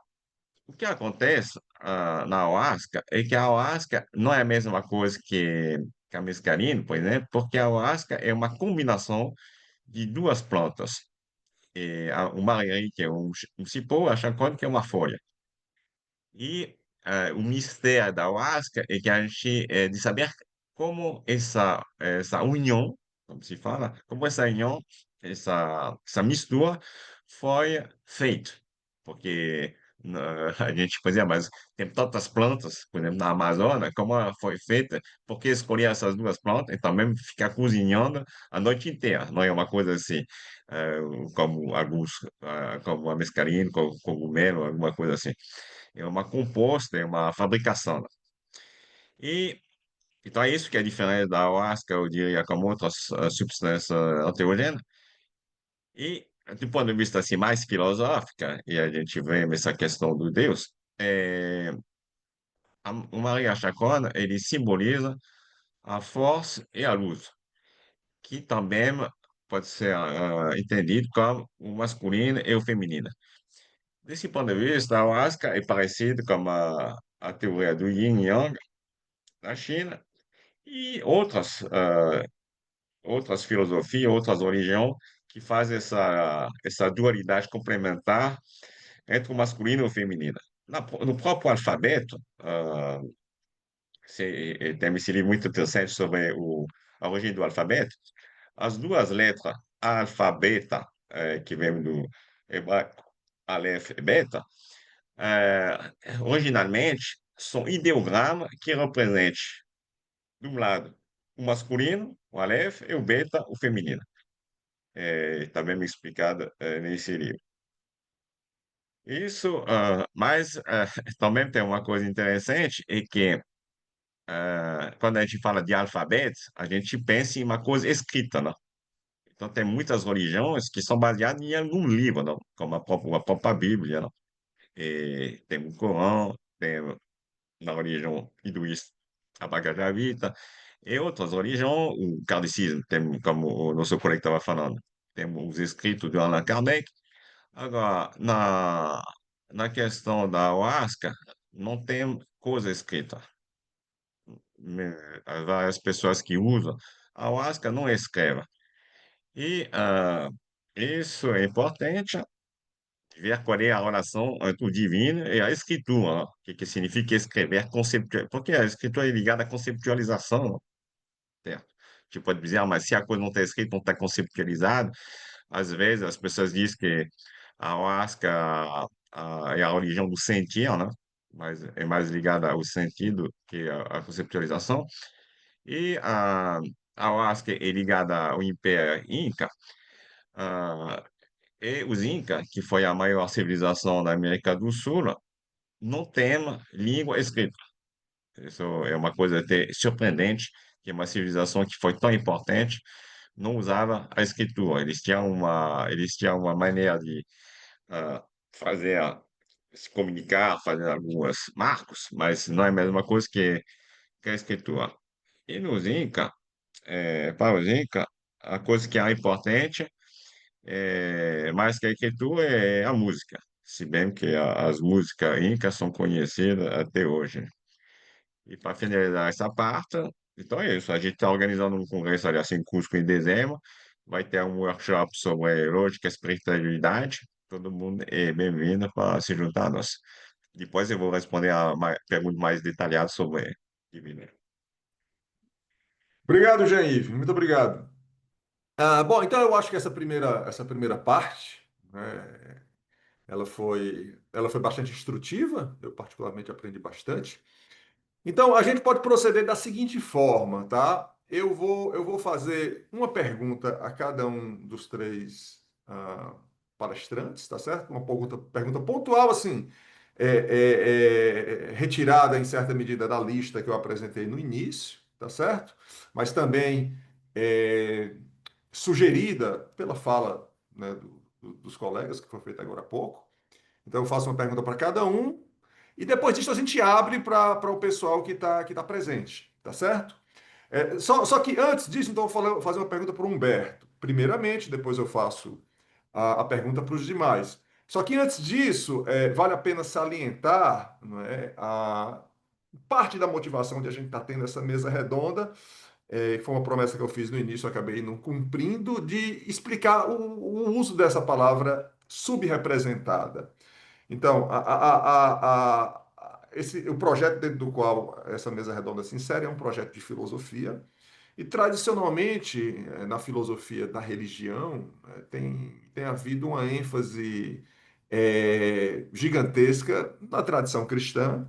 O que acontece na ayahuasca é que a ayahuasca não é a mesma coisa que a mescalina, por exemplo, porque a ayahuasca é uma combinação de duas plantas. O maranhão, que é um cipó, a chacona, que é uma folha. E o mistério da ayahuasca é que a gente de saber como essa união, como se fala, como essa união, essa mistura foi feita. Porque a gente, por exemplo, mas tem tantas plantas, por exemplo, na Amazônia, como ela foi feita, porque escolher essas duas plantas e também ficar cozinhando a noite inteira. Não é uma coisa assim, eh, como alguns, como a mescalina, como cogumelo, alguma coisa assim. É uma composta, é uma fabricação. E então é isso que é diferente da ayahuasca, eu diria, como outras substâncias enteogênicas. E do ponto de vista assim, mais filosófica, e a gente vê essa questão do Deus, o Maria Chacona, ele simboliza a força e a luz, que também pode ser entendido como o masculino e o feminino. Desse ponto de vista, a ayahuasca é parecido com a teoria do Yin Yang na China, e outras filosofias, outras religiões que fazem essa dualidade complementar entre o masculino e o feminino. No próprio alfabeto, tem esse livro muito interessante sobre a origem do alfabeto, as duas letras alfa, beta, que vem do hebraico aleph e beta, originalmente são ideogramas que representam de um lado, o masculino, o Aleph, e o Beta, o feminino. Está bem explicado nesse livro. Isso, mas também tem uma coisa interessante, é que quando a gente fala de alfabeto, a gente pensa em uma coisa escrita, não? Então, tem muitas religiões que são baseadas em algum livro, não? Como a própria Bíblia, não? E tem o Corão, tem na religião hinduísta, a Bhagavad Gita, e outras religiões, o kardecismo, tem, como o nosso colega estava falando, temos os escritos de Allan Kardec. Agora, na questão da ayahuasca, não tem coisa escrita. Há várias pessoas que usam, a ayahuasca não escreve. E isso é importante, ver qual é a relação entre o divino e a escritura, né? Que significa escrever, conceptual, porque a escritura é ligada à conceptualização, certo? Você pode dizer, mas se a coisa não está escrita, não está conceptualizada, às vezes as pessoas dizem que a ayahuasca é a religião do sentir, né? Mas é mais ligada ao sentido que a conceptualização. E a ayahuasca é ligada ao Império Inca, ah, e os Incas, que foi a maior civilização da América do Sul, não tem língua escrita. Isso é uma coisa até surpreendente, que uma civilização que foi tão importante não usava a escritura. Eles tinham uma maneira de ah, fazer, se comunicar, fazer alguns marcos, mas não é a mesma coisa que a escritura. E nos Incas, para os Incas, a coisa que é importante mais que a escritura é a música, se bem que as músicas incas são conhecidas até hoje. E para finalizar essa parte, então é isso. A gente está organizando um congresso ali assim, em Cusco em dezembro. Vai ter um workshop sobre lógica e espiritualidade. Todo mundo é bem-vindo para se juntar a nós. Depois eu vou responder a pergunta mais detalhada sobre divino. Obrigado, Jean-Yves. Muito obrigado. Bom, então eu acho que essa primeira parte, né, ela foi bastante instrutiva. Eu particularmente aprendi bastante. Então, a gente pode proceder da seguinte forma, tá? Eu vou fazer uma pergunta a cada um dos três palestrantes, tá certo? Uma pergunta pontual, assim, retirada em certa medida da lista que eu apresentei no início, tá certo? Mas também é, sugerida pela fala né, dos colegas, que foi feita agora há pouco. Então, eu faço uma pergunta para cada um, e depois disso a gente abre para o pessoal que tá presente, tá certo? Só que antes disso, então, eu vou fazer uma pergunta para o Humberto, primeiramente, depois eu faço a pergunta para os demais. Só que antes disso, vale a pena salientar, não é, a parte da motivação de a gente estar tendo essa mesa redonda, foi uma promessa que eu fiz no início, eu acabei não cumprindo, de explicar o uso dessa palavra subrepresentada. Então, o projeto dentro do qual essa mesa redonda se insere é um projeto de filosofia. E tradicionalmente, na filosofia da religião, tem havido uma ênfase gigantesca na tradição cristã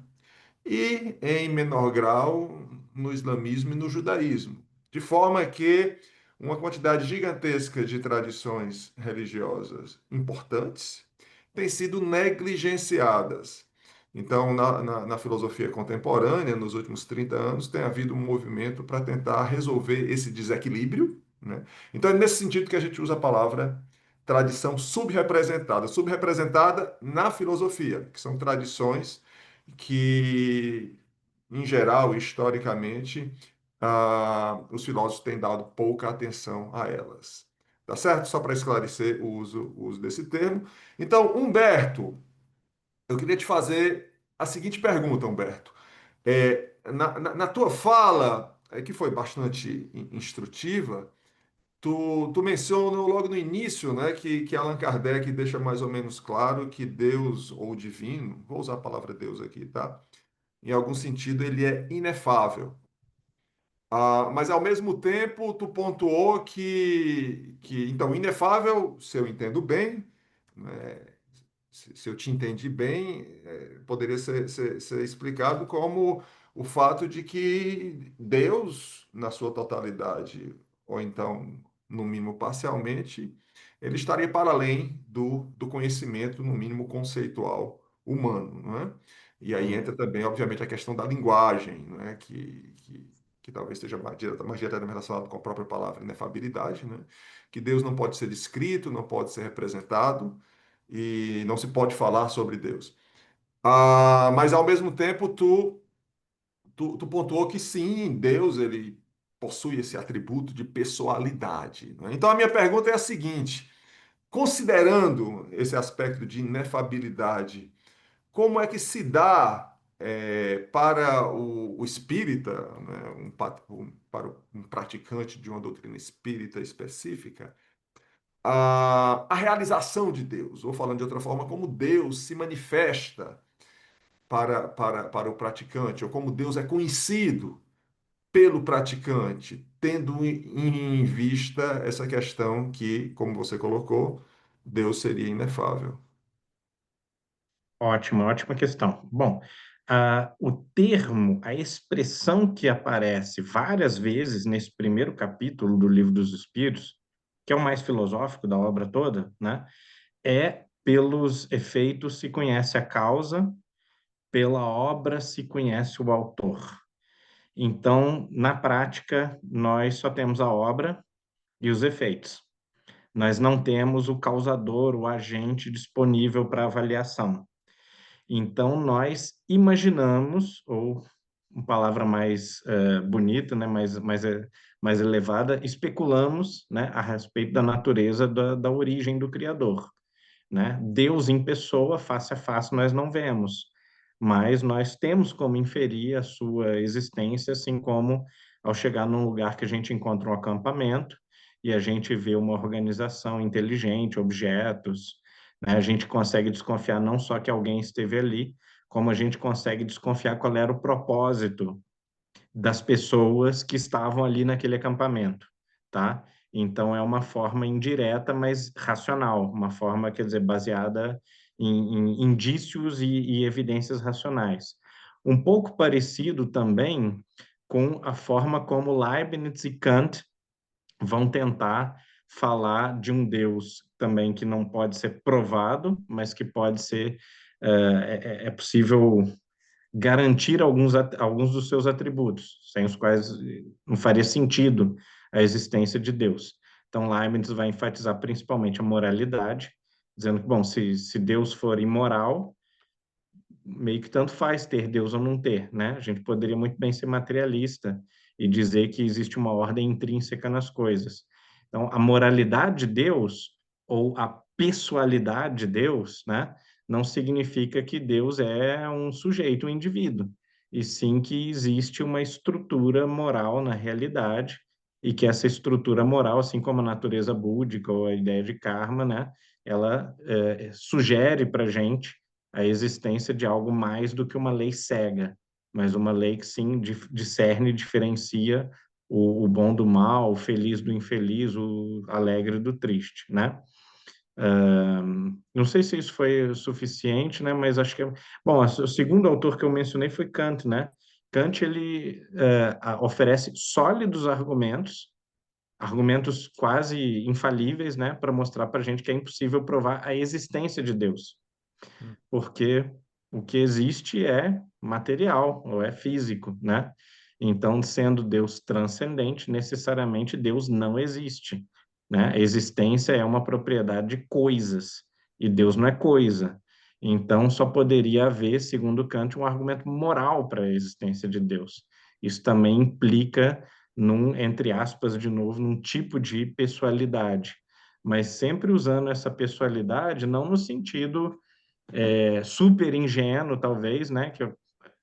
e, em menor grau, no islamismo e no judaísmo. De forma que uma quantidade gigantesca de tradições religiosas importantes têm sido negligenciadas. Então, na filosofia contemporânea, nos últimos 30 anos, tem havido um movimento para tentar resolver esse desequilíbrio, né? Então, é nesse sentido que a gente usa a palavra tradição subrepresentada. Subrepresentada na filosofia, que são tradições que, em geral, historicamente, os filósofos têm dado pouca atenção a elas. Tá certo? Só para esclarecer o uso desse termo. Então, Humberto, eu queria te fazer a seguinte pergunta, Humberto. Na tua fala, que foi bastante instrutiva, tu mencionou logo no início, né, que Allan Kardec deixa mais ou menos claro que Deus, ou divino, vou usar a palavra Deus aqui, tá? Em algum sentido, ele é inefável. Mas, ao mesmo tempo, tu pontuou então, inefável, se eu entendo bem, né, se eu te entendi bem, poderia ser explicado como o fato de que Deus, na sua totalidade, ou então, no mínimo parcialmente, ele estaria para além do conhecimento, no mínimo conceitual, humano, não é? E aí entra também, obviamente, a questão da linguagem, não é? Que talvez esteja mais diretamente relacionado com a própria palavra inefabilidade, né? Que Deus não pode ser descrito, não pode ser representado, e não se pode falar sobre Deus. Mas, ao mesmo tempo, tu pontuou que sim, Deus ele possui esse atributo de pessoalidade, né? Então, a minha pergunta é a seguinte: considerando esse aspecto de inefabilidade, como é que se dá para o espírita, né, para um praticante de uma doutrina espírita específica, a realização de Deus, ou falando de outra forma, como Deus se manifesta para o praticante, ou como Deus é conhecido pelo praticante, tendo em vista essa questão que, como você colocou, Deus seria inefável. Ótima, ótima questão. Bom, o termo, a expressão que aparece várias vezes nesse primeiro capítulo do Livro dos Espíritos, que é o mais filosófico da obra toda, né? Pelos efeitos se conhece a causa, pela obra se conhece o autor. Então, na prática, nós só temos a obra e os efeitos. Nós não temos o causador, o agente disponível para avaliação. Então, nós imaginamos, ou uma palavra mais bonita, né, mais elevada, especulamos, né, a respeito da natureza da origem do Criador, né? Deus em pessoa, face a face, nós não vemos, mas nós temos como inferir a sua existência, assim como ao chegar num lugar que a gente encontra um acampamento e a gente vê uma organização inteligente, objetos, né? A gente consegue desconfiar não só que alguém esteve ali, como a gente consegue desconfiar qual era o propósito das pessoas que estavam ali naquele acampamento, tá? Então, é uma forma indireta, mas racional, uma forma, quer dizer, baseada em indícios e evidências racionais. Um pouco parecido também com a forma como Leibniz e Kant vão tentar falar de um Deus também que não pode ser provado, mas que pode ser, é possível garantir alguns dos seus atributos, sem os quais não faria sentido a existência de Deus. Então, Leibniz vai enfatizar principalmente a moralidade, dizendo que, bom, se Deus for imoral, meio que tanto faz ter Deus ou não ter, né? A gente poderia muito bem ser materialista e dizer que existe uma ordem intrínseca nas coisas. Então, a moralidade de Deus ou a pessoalidade de Deus, né, não significa que Deus é um sujeito, um indivíduo, e sim que existe uma estrutura moral na realidade e que essa estrutura moral, assim como a natureza búdica ou a ideia de karma, né, ela sugere para a gente a existência de algo mais do que uma lei cega, mas uma lei que sim discerne e diferencia o bom do mal, o feliz do infeliz, o alegre do triste, né? Não sei se isso foi suficiente, né? Mas acho que bom. O segundo autor que eu mencionei foi Kant, né? Kant ele oferece sólidos argumentos, argumentos quase infalíveis, né, para mostrar para a gente que é impossível provar a existência de Deus, porque o que existe é material ou é físico, né? Então, sendo Deus transcendente, necessariamente Deus não existe, né? A existência é uma propriedade de coisas e Deus não é coisa. Então, só poderia haver, segundo Kant, um argumento moral para a existência de Deus. Isso também implica entre aspas, de novo, num tipo de pessoalidade, mas sempre usando essa pessoalidade não no sentido super ingênuo, talvez, né? Que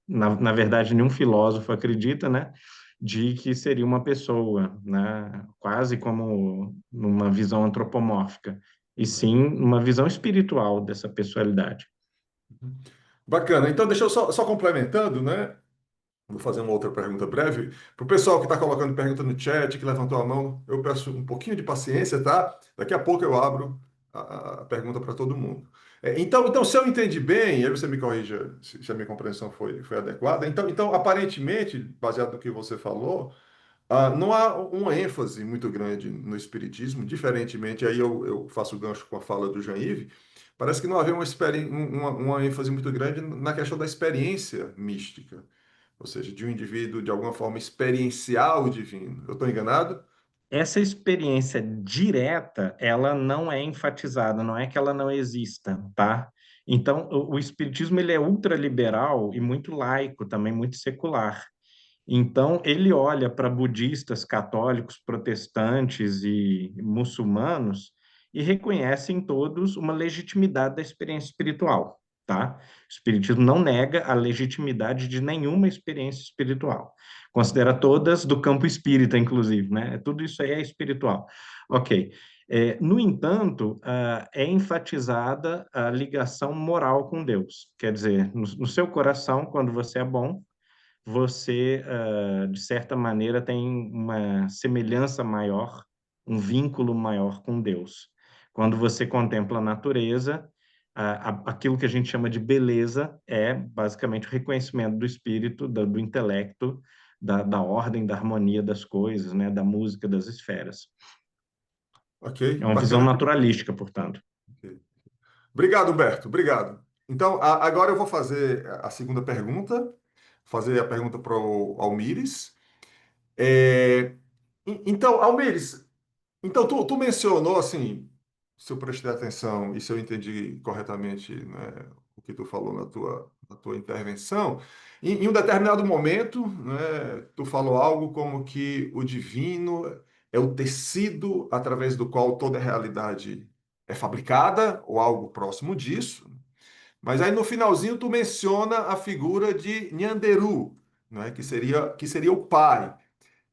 na verdade nenhum filósofo acredita, né? De que seria uma pessoa, né? Quase como numa visão antropomórfica, e sim uma visão espiritual dessa pessoalidade. Bacana. Então, deixa eu só complementando, né? Vou fazer uma outra pergunta breve. Para o pessoal que está colocando pergunta no chat, que levantou a mão, eu peço um pouquinho de paciência, tá? Daqui a pouco eu abro a pergunta para todo mundo. Então, se eu entendi bem, aí você me corrija se a minha compreensão foi adequada. Então, aparentemente, baseado no que você falou, não há uma ênfase muito grande no espiritismo, diferentemente, aí eu faço o gancho com a fala do Jean-Yves, parece que não havia uma ênfase muito grande na questão da experiência mística, ou seja, de um indivíduo de alguma forma experienciar o divino. Eu estou enganado? Essa experiência direta, ela não é enfatizada, não é que ela não exista, tá? Então, o espiritismo ele é ultraliberal e muito laico, também muito secular. Então, ele olha para budistas, católicos, protestantes e muçulmanos e reconhece em todos uma legitimidade da experiência espiritual, tá? O espiritismo não nega a legitimidade de nenhuma experiência espiritual. Considera todas do campo espírita, inclusive, né? Tudo isso aí é espiritual. Ok. No entanto, é enfatizada a ligação moral com Deus. Quer dizer, no seu coração, quando você é bom, você, de certa maneira, tem uma semelhança maior, um vínculo maior com Deus. Quando você contempla a natureza, aquilo que a gente chama de beleza é basicamente o reconhecimento do espírito, do intelecto, da ordem, da harmonia das coisas, né, da música, das esferas. Ok, É uma visão bacana. naturalística, portanto. Ok. Obrigado, Humberto. Obrigado. Então, agora eu vou fazer a segunda pergunta, fazer a pergunta para o Almires. Então, Almires, então, tu mencionou, assim, se eu prestei atenção e se eu entendi corretamente, né, o que tu falou na tua intervenção, em um determinado momento, né, tu falou algo como que o divino é o tecido através do qual toda a realidade é fabricada, ou algo próximo disso. Mas aí no finalzinho tu menciona a figura de Nyanderu, né, que seria o pai.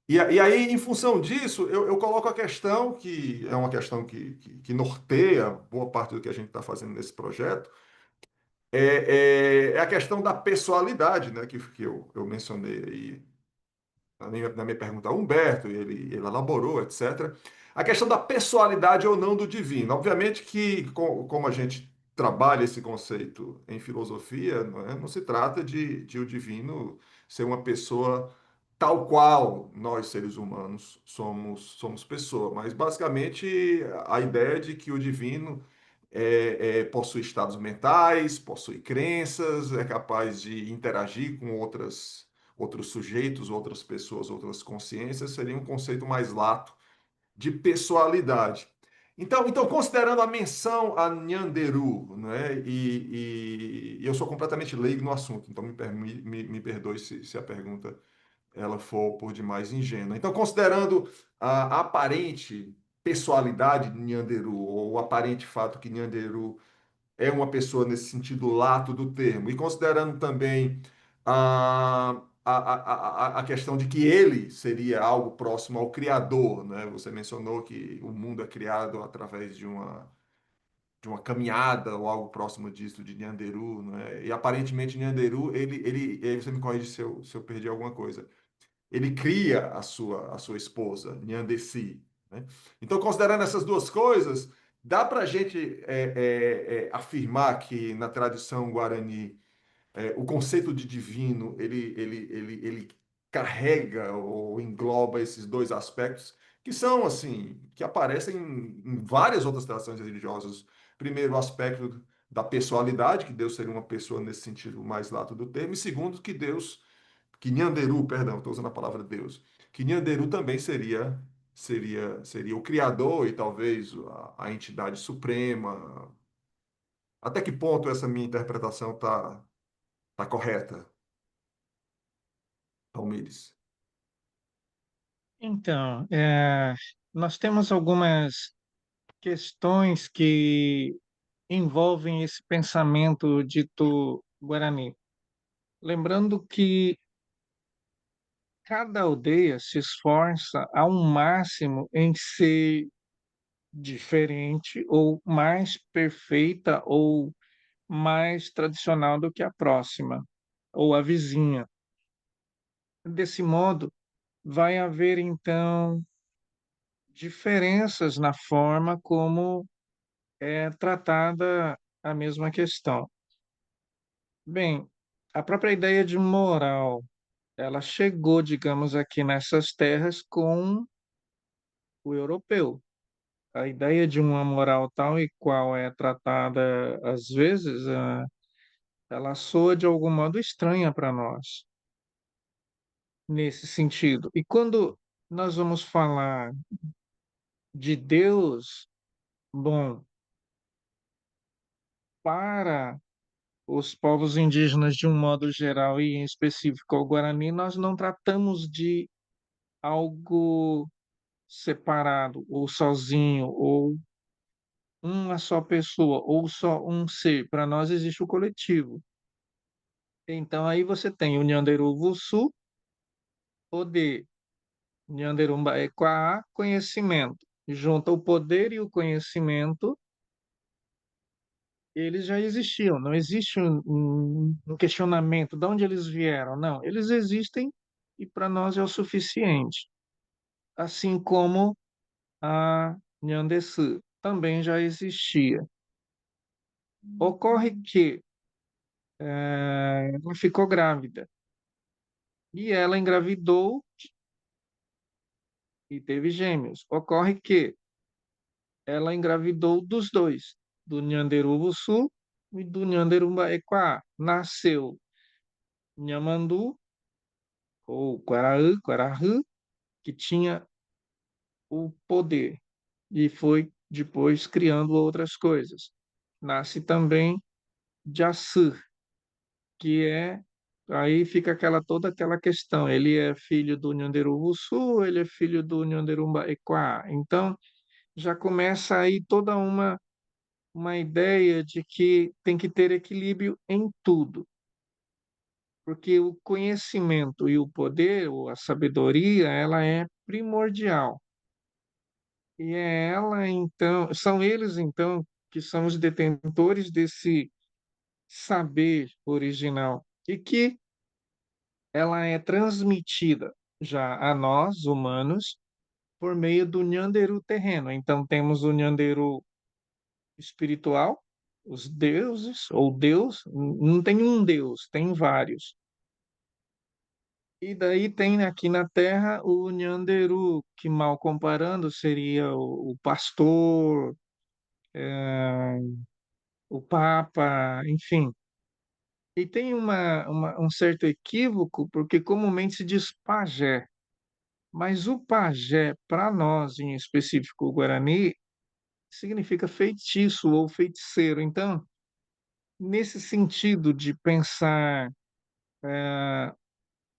E aí, em função disso, eu coloco a questão, que é uma questão que norteia boa parte do que a gente está fazendo nesse projeto, é a questão da pessoalidade, né, que eu mencionei aí na minha pergunta a Humberto, ele elaborou, etc. A questão da pessoalidade ou não do divino. Obviamente que, como a gente trabalha esse conceito em filosofia, não se trata de o divino ser uma pessoa tal qual nós, seres humanos, somos pessoa, mas basicamente a ideia de que o divino possui estados mentais, possui crenças, é capaz de interagir com outros sujeitos, outras pessoas, outras consciências, seria um conceito mais lato de pessoalidade. Então, considerando a menção a Nyanderu, né, e eu sou completamente leigo no assunto, então me perdoe se a pergunta ela for por demais ingênua. Então, considerando a aparente pessoalidade de Nyanderu, ou o aparente fato que Nyanderu é uma pessoa nesse sentido lato do termo, e considerando também a questão de que ele seria algo próximo ao Criador, né? Você mencionou que o mundo é criado através de uma caminhada ou algo próximo disso de Nyanderu, né? E aparentemente Nyanderu, você me corrige se eu perdi alguma coisa, ele cria a sua esposa, Nhandesi, né? Então, considerando essas duas coisas, dá para a gente afirmar que na tradição guarani o conceito de divino ele carrega ou engloba esses dois aspectos que são assim que aparecem em várias outras tradições religiosas. Primeiro, o aspecto da pessoalidade, que Deus seria uma pessoa nesse sentido mais lato do termo, e segundo, que Nyanderu, perdão, estou usando a palavra Deus, que Nyanderu também seria o criador e talvez a entidade suprema. Até que ponto essa minha interpretação tá correta, Palmeiras? Então, nós temos algumas questões que envolvem esse pensamento dito Guarani. Lembrando que cada aldeia se esforça ao máximo em ser diferente ou mais perfeita ou mais tradicional do que a próxima ou a vizinha. Desse modo, vai haver então diferenças na forma como é tratada a mesma questão. Bem, a própria ideia de moral, ela chegou, digamos, aqui nessas terras com o europeu. A ideia de uma moral tal e qual é tratada às vezes, ela soa de algum modo estranha para nós, nesse sentido. E quando nós vamos falar de Deus, bom, para os povos indígenas de um modo geral e em específico ao Guarani, nós não tratamos de algo separado ou sozinho ou uma só pessoa ou só um ser. Para nós existe o coletivo. Então aí você tem o Nyanderu-Vuçu, poder, Nyanderumba-Equaa, conhecimento. Junta o poder e o conhecimento, eles já existiam. Não existe um questionamento de onde eles vieram. Não, eles existem e para nós é o suficiente. Assim como a Nhandesu também já existia. Ocorre que ela ficou grávida e ela engravidou e teve gêmeos. Ocorre que ela engravidou dos dois, do Nhanderuvu-Sul e do Nhanderumba-Equá. Nasceu Nhamandu, ou Quaraú, que tinha o poder e foi depois criando outras coisas. Nasce também Jaçu, que é aí fica toda aquela questão. Ele é filho do Nyanderuvu-Sul, ele é filho do Nyanderumba-Equá. Então já começa aí toda uma ideia de que tem que ter equilíbrio em tudo, porque o conhecimento e o poder, ou a sabedoria, ela é primordial. E é ela, então, são eles, então, que são os detentores desse saber original e que ela é transmitida já a nós, humanos, por meio do Nyanderu terreno. Então, temos o Nyanderu espiritual, os deuses, ou Deus, não tem um Deus, tem vários. E daí tem aqui na Terra o Nyanderu, que mal comparando seria o pastor, o Papa, enfim. E tem um certo equívoco, porque comumente se diz pajé. Mas o pajé, para nós, em específico o Guarani, significa feitiço ou feiticeiro. Então, nesse sentido de pensar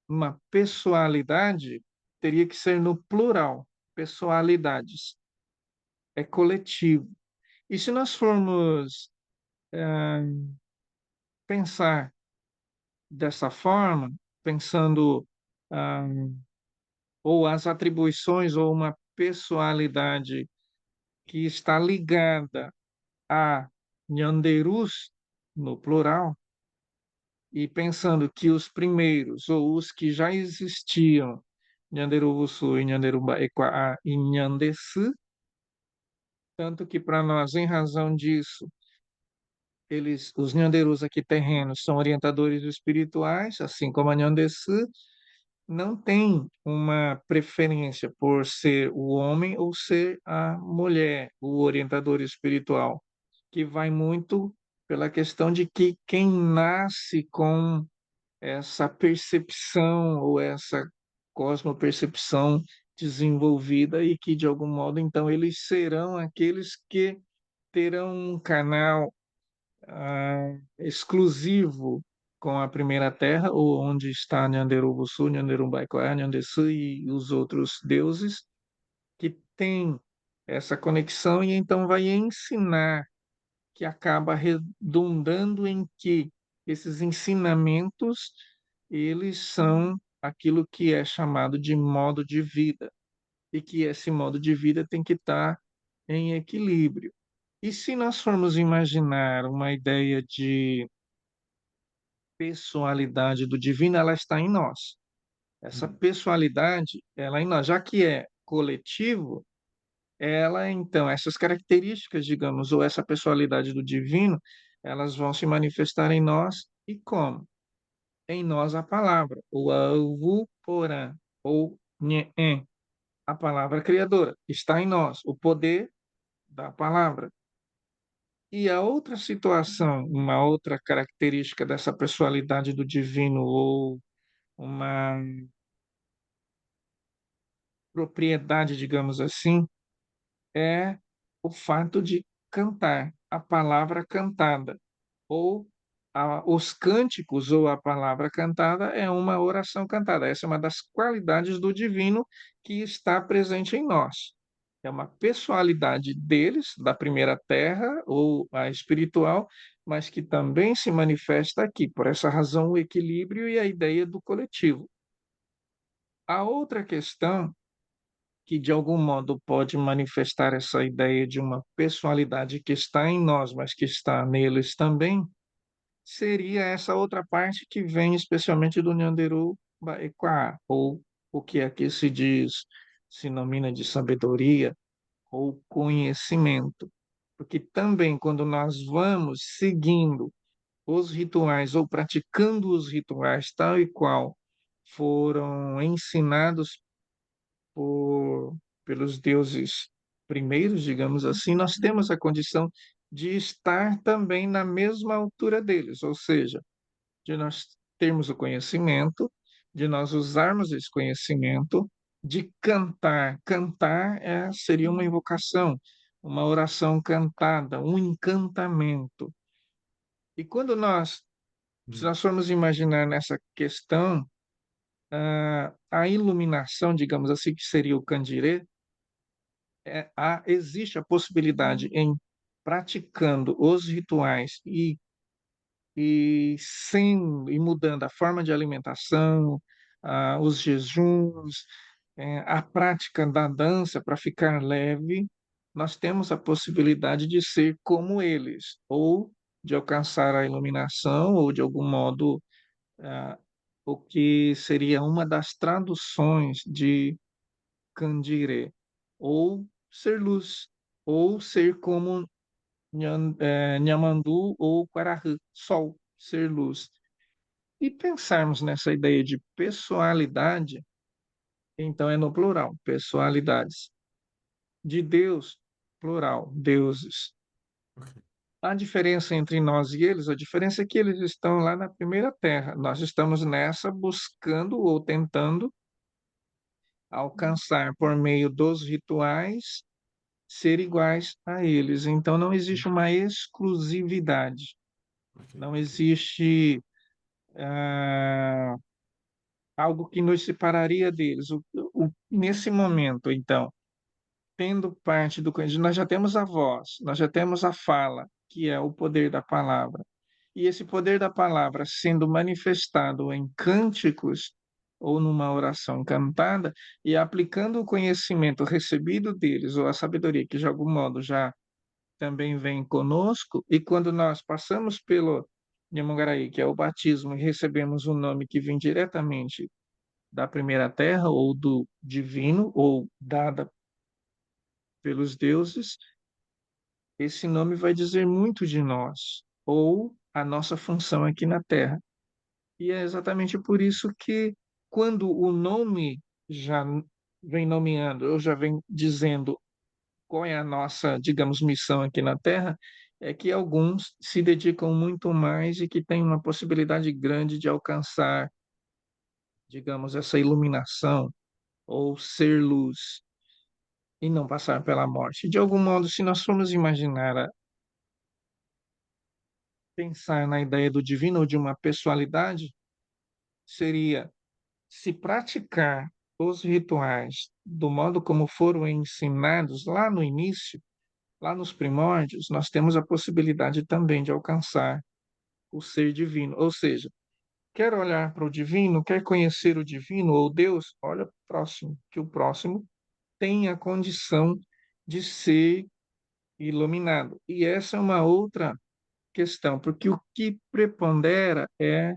uma pessoalidade, teria que ser no plural, pessoalidades, é coletivo. E se nós formos pensar dessa forma, pensando ah, ou as atribuições ou uma pessoalidade que está ligada a Nhanderus, no plural, e pensando que os primeiros ou os que já existiam, Nhanderuvuçu e Nhanderumbaequá e Nhandeçu, tanto que para nós, em razão disso, os Nhanderus aqui terrenos são orientadores espirituais, assim como a Nhandeçu, não tem uma preferência por ser o homem ou ser a mulher, o orientador espiritual, que vai muito pela questão de que quem nasce com essa percepção ou essa cosmopercepção desenvolvida e que, de algum modo, então, eles serão aqueles que terão um canal exclusivo com a primeira terra, ou onde está Nyanderubuçu, Nyanderumbaikoá, Nyandeçu e os outros deuses, que tem essa conexão e então vai ensinar, que acaba redundando em que esses ensinamentos, eles são aquilo que é chamado de modo de vida, e que esse modo de vida tem que estar em equilíbrio. E se nós formos imaginar uma ideia de pessoalidade do divino, ela está em nós. Essa Uhum. pessoalidade, ela é em nós, já que é coletivo, ela então, essas características, digamos, ou essa pessoalidade do divino, elas vão se manifestar em nós e como? Em nós a palavra, o alvo porã, ou nhé, a palavra criadora, está em nós, o poder da palavra. E a outra situação, uma outra característica dessa pessoalidade do divino, ou uma propriedade, digamos assim, é o fato de cantar, a palavra cantada, ou os cânticos ou a palavra cantada é uma oração cantada. Essa é uma das qualidades do divino que está presente em nós. É uma pessoalidade deles, da primeira terra ou a espiritual, mas que também se manifesta aqui. Por essa razão, o equilíbrio e a ideia do coletivo. A outra questão que de algum modo pode manifestar essa ideia de uma pessoalidade que está em nós, mas que está neles também, seria essa outra parte que vem especialmente do Nyanderu Baequá, ou o que aqui se diz, se denomina de sabedoria ou conhecimento. Porque também quando nós vamos seguindo os rituais ou praticando os rituais tal e qual foram ensinados por, pelos deuses primeiros, digamos assim, nós temos a condição de estar também na mesma altura deles, ou seja, de nós termos o conhecimento, de nós usarmos esse conhecimento, de cantar. Cantar seria uma invocação, uma oração cantada, um encantamento. E quando se Uhum. nós formos imaginar nessa questão, a iluminação, digamos assim, que seria o candirê, existe a possibilidade em praticando os rituais e mudando a forma de alimentação, os jejuns, a prática da dança para ficar leve, nós temos a possibilidade de ser como eles, ou de alcançar a iluminação, ou de algum modo, ah, o que seria uma das traduções de Candirê, ou ser luz, ou ser como Nhamandu ou Quarahu, sol, ser luz. E pensarmos nessa ideia de pessoalidade, então é no plural, pessoalidades. De Deus, plural, deuses. A diferença entre nós e eles, a diferença é que eles estão lá na primeira terra. Nós estamos nessa buscando ou tentando alcançar por meio dos rituais, ser iguais a eles. Então, não existe uma exclusividade, não existe ah, algo que nos separaria deles. Nesse momento, então, tendo parte do conhecimento, nós já temos a voz, nós já temos a fala, que é o poder da palavra. E esse poder da palavra sendo manifestado em cânticos ou numa oração cantada e aplicando o conhecimento recebido deles ou a sabedoria que de algum modo já também vem conosco, e quando nós passamos pelo Nhamongaraí, que é o batismo, e recebemos um nome que vem diretamente da primeira terra ou do divino ou dada pelos deuses, esse nome vai dizer muito de nós ou a nossa função aqui na terra. E é exatamente por isso que quando o nome já vem nomeando, ou já vem dizendo qual é a nossa, digamos, missão aqui na Terra, é que alguns se dedicam muito mais e que têm uma possibilidade grande de alcançar, digamos, essa iluminação ou ser luz e não passar pela morte. De algum modo, se nós formos imaginar, pensar na ideia do divino ou de uma pessoalidade, seria se praticar os rituais do modo como foram ensinados lá no início, lá nos primórdios, nós temos a possibilidade também de alcançar o ser divino. Ou seja, quer olhar para o divino, quer conhecer o divino ou Deus, olha para o próximo, que o próximo tem a condição de ser iluminado. E essa é uma outra questão, porque o que prepondera é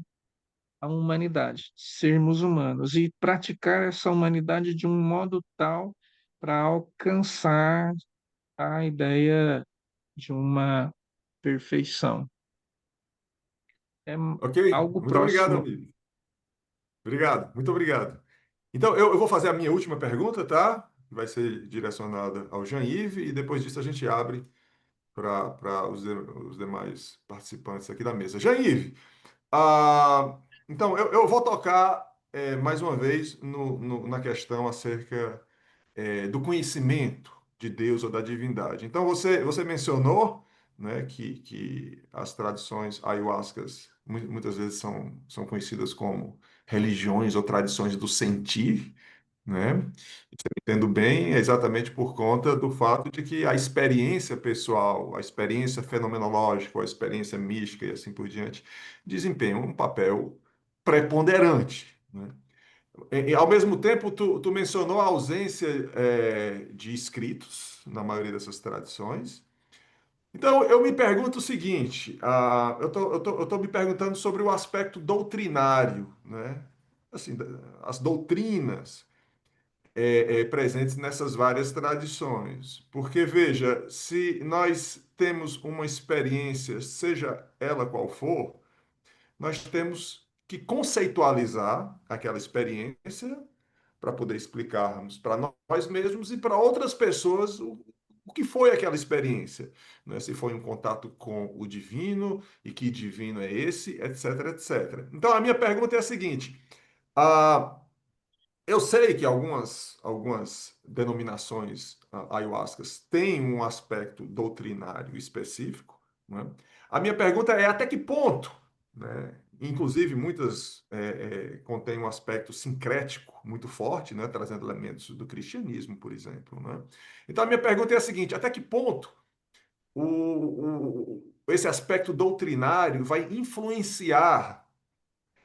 a humanidade, sermos humanos e praticar essa humanidade de um modo tal para alcançar a ideia de uma perfeição. É Ok? algo Muito obrigado, próximo. amigo. Obrigado, muito obrigado. Então, eu vou fazer a minha última pergunta, tá? Vai ser direcionada ao Jean-Yves e depois disso a gente abre para os demais participantes aqui da mesa. Jean-Yves, então eu vou tocar mais uma vez na questão acerca do conhecimento de Deus ou da divindade. Então, você mencionou, né, que as tradições ayahuascas muitas vezes são conhecidas como religiões ou tradições do sentir, né? Entendo bem, é exatamente por conta do fato de que a experiência pessoal, a experiência fenomenológica, a experiência mística e assim por diante, desempenham um papel preponderante, né? Ao mesmo tempo, tu mencionou a ausência de escritos na maioria dessas tradições. Então, eu me pergunto o seguinte: eu tô me perguntando sobre o aspecto doutrinário, né? Assim, as doutrinas presentes nessas várias tradições. Porque, veja, se nós temos uma experiência, seja ela qual for, nós temos que conceitualizar aquela experiência para poder explicarmos para nós mesmos e para outras pessoas o que foi aquela experiência, né? Se foi um contato com o divino e que divino é esse, etc, etc. Então, a minha pergunta é a seguinte: ah, eu sei que algumas denominações ayahuascas têm um aspecto doutrinário específico, né? A minha pergunta é até que ponto, né? Inclusive, muitas contêm um aspecto sincrético muito forte, né? Trazendo elementos do cristianismo, por exemplo, né? Então, a minha pergunta é a seguinte: até que ponto esse aspecto doutrinário vai influenciar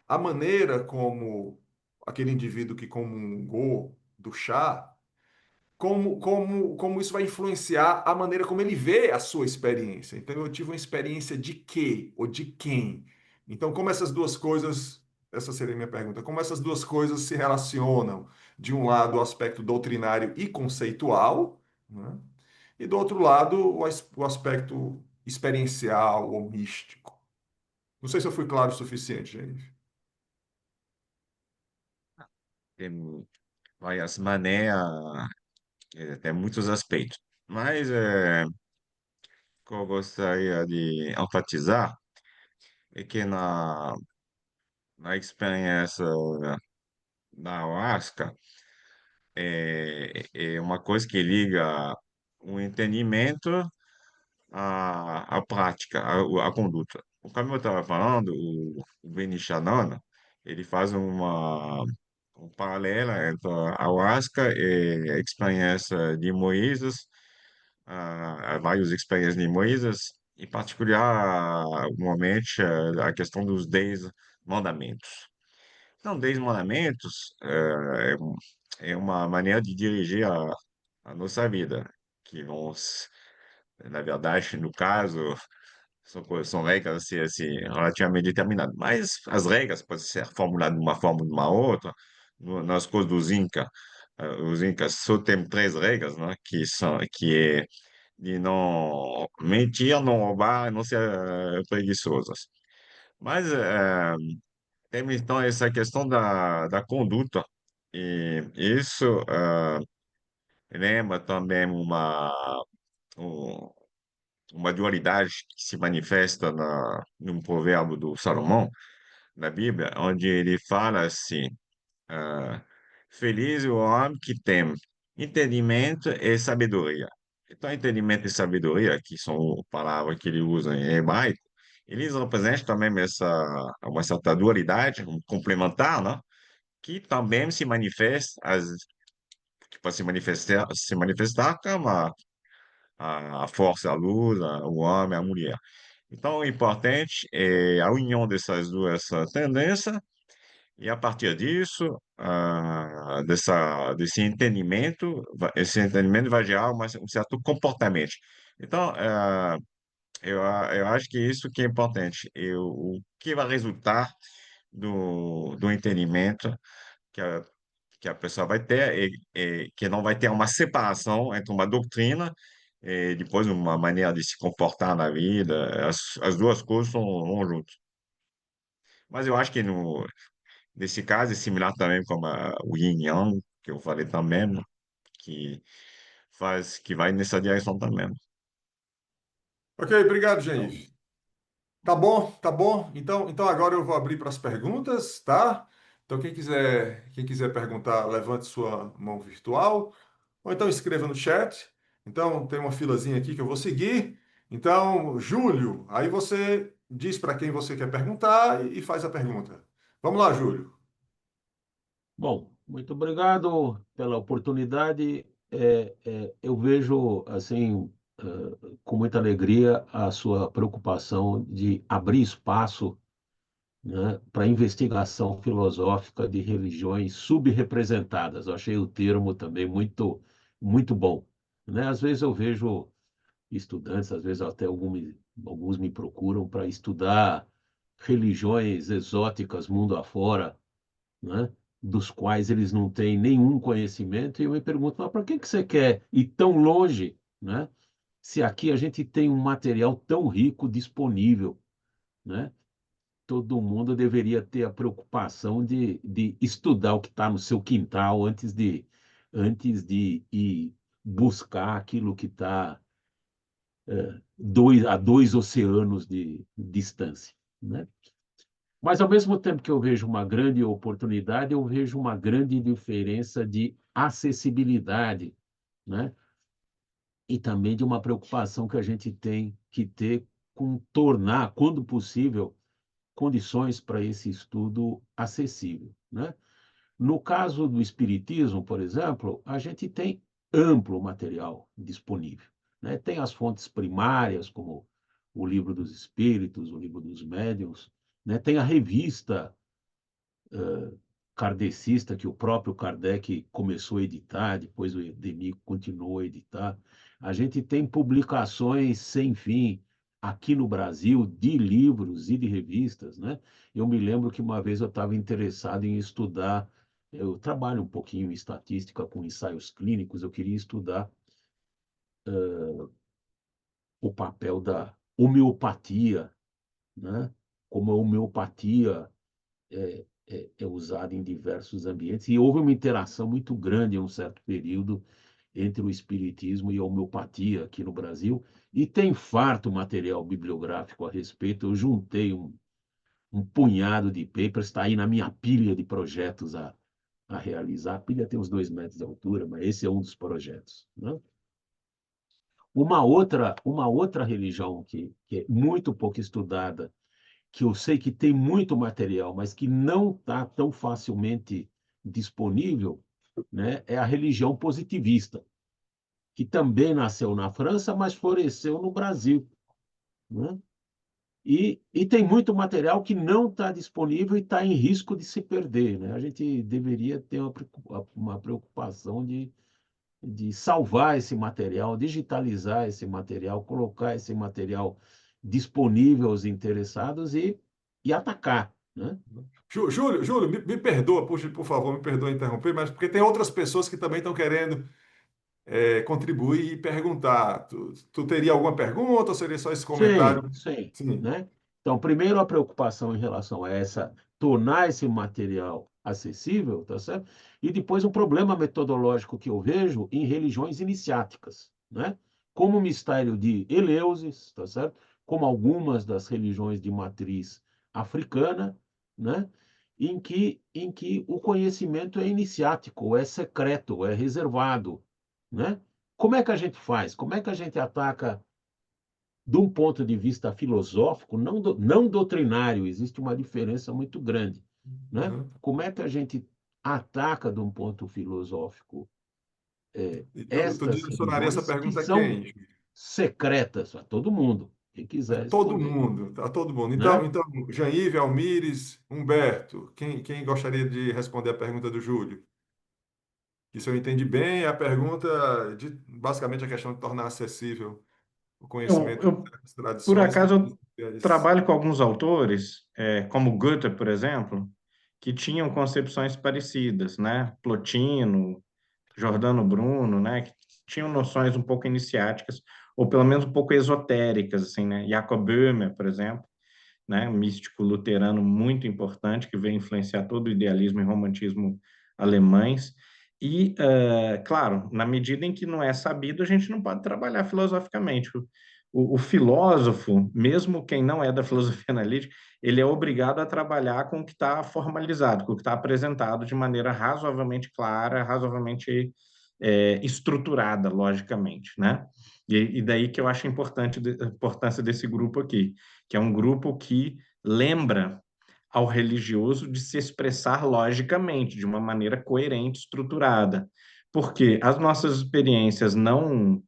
a maneira como aquele indivíduo que comungou do chá, como isso vai influenciar a maneira como ele vê a sua experiência. Então, eu tive uma experiência de quê ou de quem? Então, como essas duas coisas, essa seria a minha pergunta, como essas duas coisas se relacionam? De um lado, o aspecto doutrinário e conceitual, né? E do outro lado, o aspecto experiencial ou místico. Não sei se eu fui claro o suficiente, gente. Tem várias maneiras, tem muitos aspectos. Mas o que eu gostaria de enfatizar é que na experiência da ayahuasca, é uma coisa que liga o entendimento à prática, à conduta. Como eu estava falando, o Vinichanana, ele faz um paralelo entre a ayahuasca e a experiência de Moisés, várias experiências de Moisés, em particularmente a questão dos 10 mandamentos. Então, 10 mandamentos é uma maneira de dirigir a nossa vida, que vão, na verdade, no caso, são regras assim, relativamente determinadas. Mas as regras podem ser formuladas de uma forma ou de uma outra. Nas coisas dos Incas, os Incas só têm 3 regras, né, que é de não mentir, não roubar e não ser preguiçosas. Mas tem então essa questão da conduta. E isso lembra também um- uma dualidade que se manifesta num provérbio do Salomão, na Bíblia, onde ele fala assim: ah, feliz o homem que tem entendimento e sabedoria. Então, entendimento e sabedoria, que são palavras que ele usa em hebraico, eles representam também uma certa dualidade, um complementar, né? Que também se manifesta, que pode se manifestar como a força, a luz, o homem, a mulher. Então, o importante é a união dessas duas tendências, e a partir disso, esse entendimento vai gerar um certo comportamento. Então, eu acho que isso que é importante. O que vai resultar do entendimento que a pessoa vai ter que não vai ter uma separação entre uma doutrina e depois uma maneira de se comportar na vida. As duas coisas vão juntas. Mas eu acho que nesse caso é similar também como o Yin Yang, que eu falei também, né, que que vai nessa direção também. Ok, obrigado, Então, Genif. Tá bom, tá bom. Então agora eu vou abrir para as perguntas, tá? Então quem quiser perguntar, levante sua mão virtual ou então escreva no chat. Então tem uma filazinha aqui que eu vou seguir. Então, Júlio, aí você diz para quem você quer perguntar e faz a pergunta. Vamos lá, Júlio. Bom, muito obrigado pela oportunidade. Eu vejo assim com muita alegria a sua preocupação de abrir espaço, né, para investigação filosófica de religiões subrepresentadas. Eu achei o termo também muito bom, né? Às vezes eu vejo estudantes, às vezes até alguns me procuram para estudar religiões exóticas mundo afora, né? Dos quais eles não têm nenhum conhecimento, e eu me pergunto, mas para que você quer ir tão longe, né? Se aqui a gente tem um material tão rico disponível, né? Todo mundo deveria ter a preocupação de estudar o que está no seu quintal antes de ir buscar aquilo que está a 2 oceanos de distância, né? Mas, ao mesmo tempo que eu vejo uma grande oportunidade, eu vejo uma grande diferença de acessibilidade, né? E também de uma preocupação que a gente tem que ter com tornar, quando possível, condições para esse estudo acessível, né? No caso do espiritismo, por exemplo, a gente tem amplo material disponível, né? Tem as fontes primárias, como o Livro dos Espíritos, o Livro dos Médiuns, né? Tem a revista kardecista que o próprio Kardec começou a editar, depois o Denis continuou a editar. A gente tem publicações sem fim aqui no Brasil de livros e de revistas, né? Eu me lembro que uma vez eu estava interessado em estudar, eu trabalho um pouquinho em estatística com ensaios clínicos, eu queria estudar o papel da homeopatia, né? Como a homeopatia é usada em diversos ambientes, e houve uma interação muito grande em um certo período entre o espiritismo e a homeopatia aqui no Brasil, e tem farto material bibliográfico a respeito. Eu juntei um punhado de papers, está aí na minha pilha de projetos a realizar. A pilha tem uns 2 metros de altura, mas esse é um dos projetos, né? Uma outra religião que é muito pouco estudada, que eu sei que tem muito material, mas que não está tão facilmente disponível, né, é a religião positivista, que também nasceu na França, mas floresceu no Brasil, né? E tem muito material que não está disponível e está em risco de se perder, né? A gente deveria ter uma preocupação de salvar esse material, digitalizar esse material, colocar esse material disponível aos interessados e atacar, né? Júlio, me perdoa, puxa, por favor, me perdoa interromper, mas porque tem outras pessoas que também estão querendo contribuir e perguntar. Tu teria alguma pergunta ou seria só esse Sim, comentário? sim, Sim. né? Então, primeiro a preocupação em relação a essa, tornar esse material acessível, tá certo? E depois um problema metodológico que eu vejo em religiões iniciáticas, né? Como o mistério de Eleusis, tá certo? Como algumas das religiões de matriz africana, né? Em que o conhecimento é iniciático, é secreto, é reservado, né? Como é que a gente faz? Como é que a gente ataca de um ponto de vista filosófico, não doutrinário, existe uma diferença muito grande, né? Uhum. Como é que a gente ataca de um ponto filosófico E tu estas direcionaria essa religiões que pergunta a são quem? secretas a todo mundo, quem A quiser todo responder, mundo, a todo mundo. né? Então Janive, Almires, Humberto, quem gostaria de responder a pergunta do Júlio? Que se eu entendi bem, a pergunta de basicamente a questão de tornar acessível o conhecimento Eu, das por tradições acaso, eu eles- trabalho com alguns autores, como Goethe, por exemplo, que tinham concepções parecidas, né? Plotino, Giordano Bruno, né? Que tinham noções um pouco iniciáticas, ou pelo menos um pouco esotéricas, assim, né? Jacob Böhme, por exemplo, né? Um místico luterano muito importante que veio influenciar todo o idealismo e romantismo alemães. E, claro, na medida em que não é sabido, a gente não pode trabalhar filosoficamente. O filósofo, mesmo quem não é da filosofia analítica, ele é obrigado a trabalhar com o que está formalizado, com o que está apresentado de maneira razoavelmente clara, razoavelmente estruturada, logicamente, né? E daí que eu acho importante a importância desse grupo aqui, que é um grupo que lembra ao religioso de se expressar logicamente, de uma maneira coerente, estruturada. Porque as nossas experiências não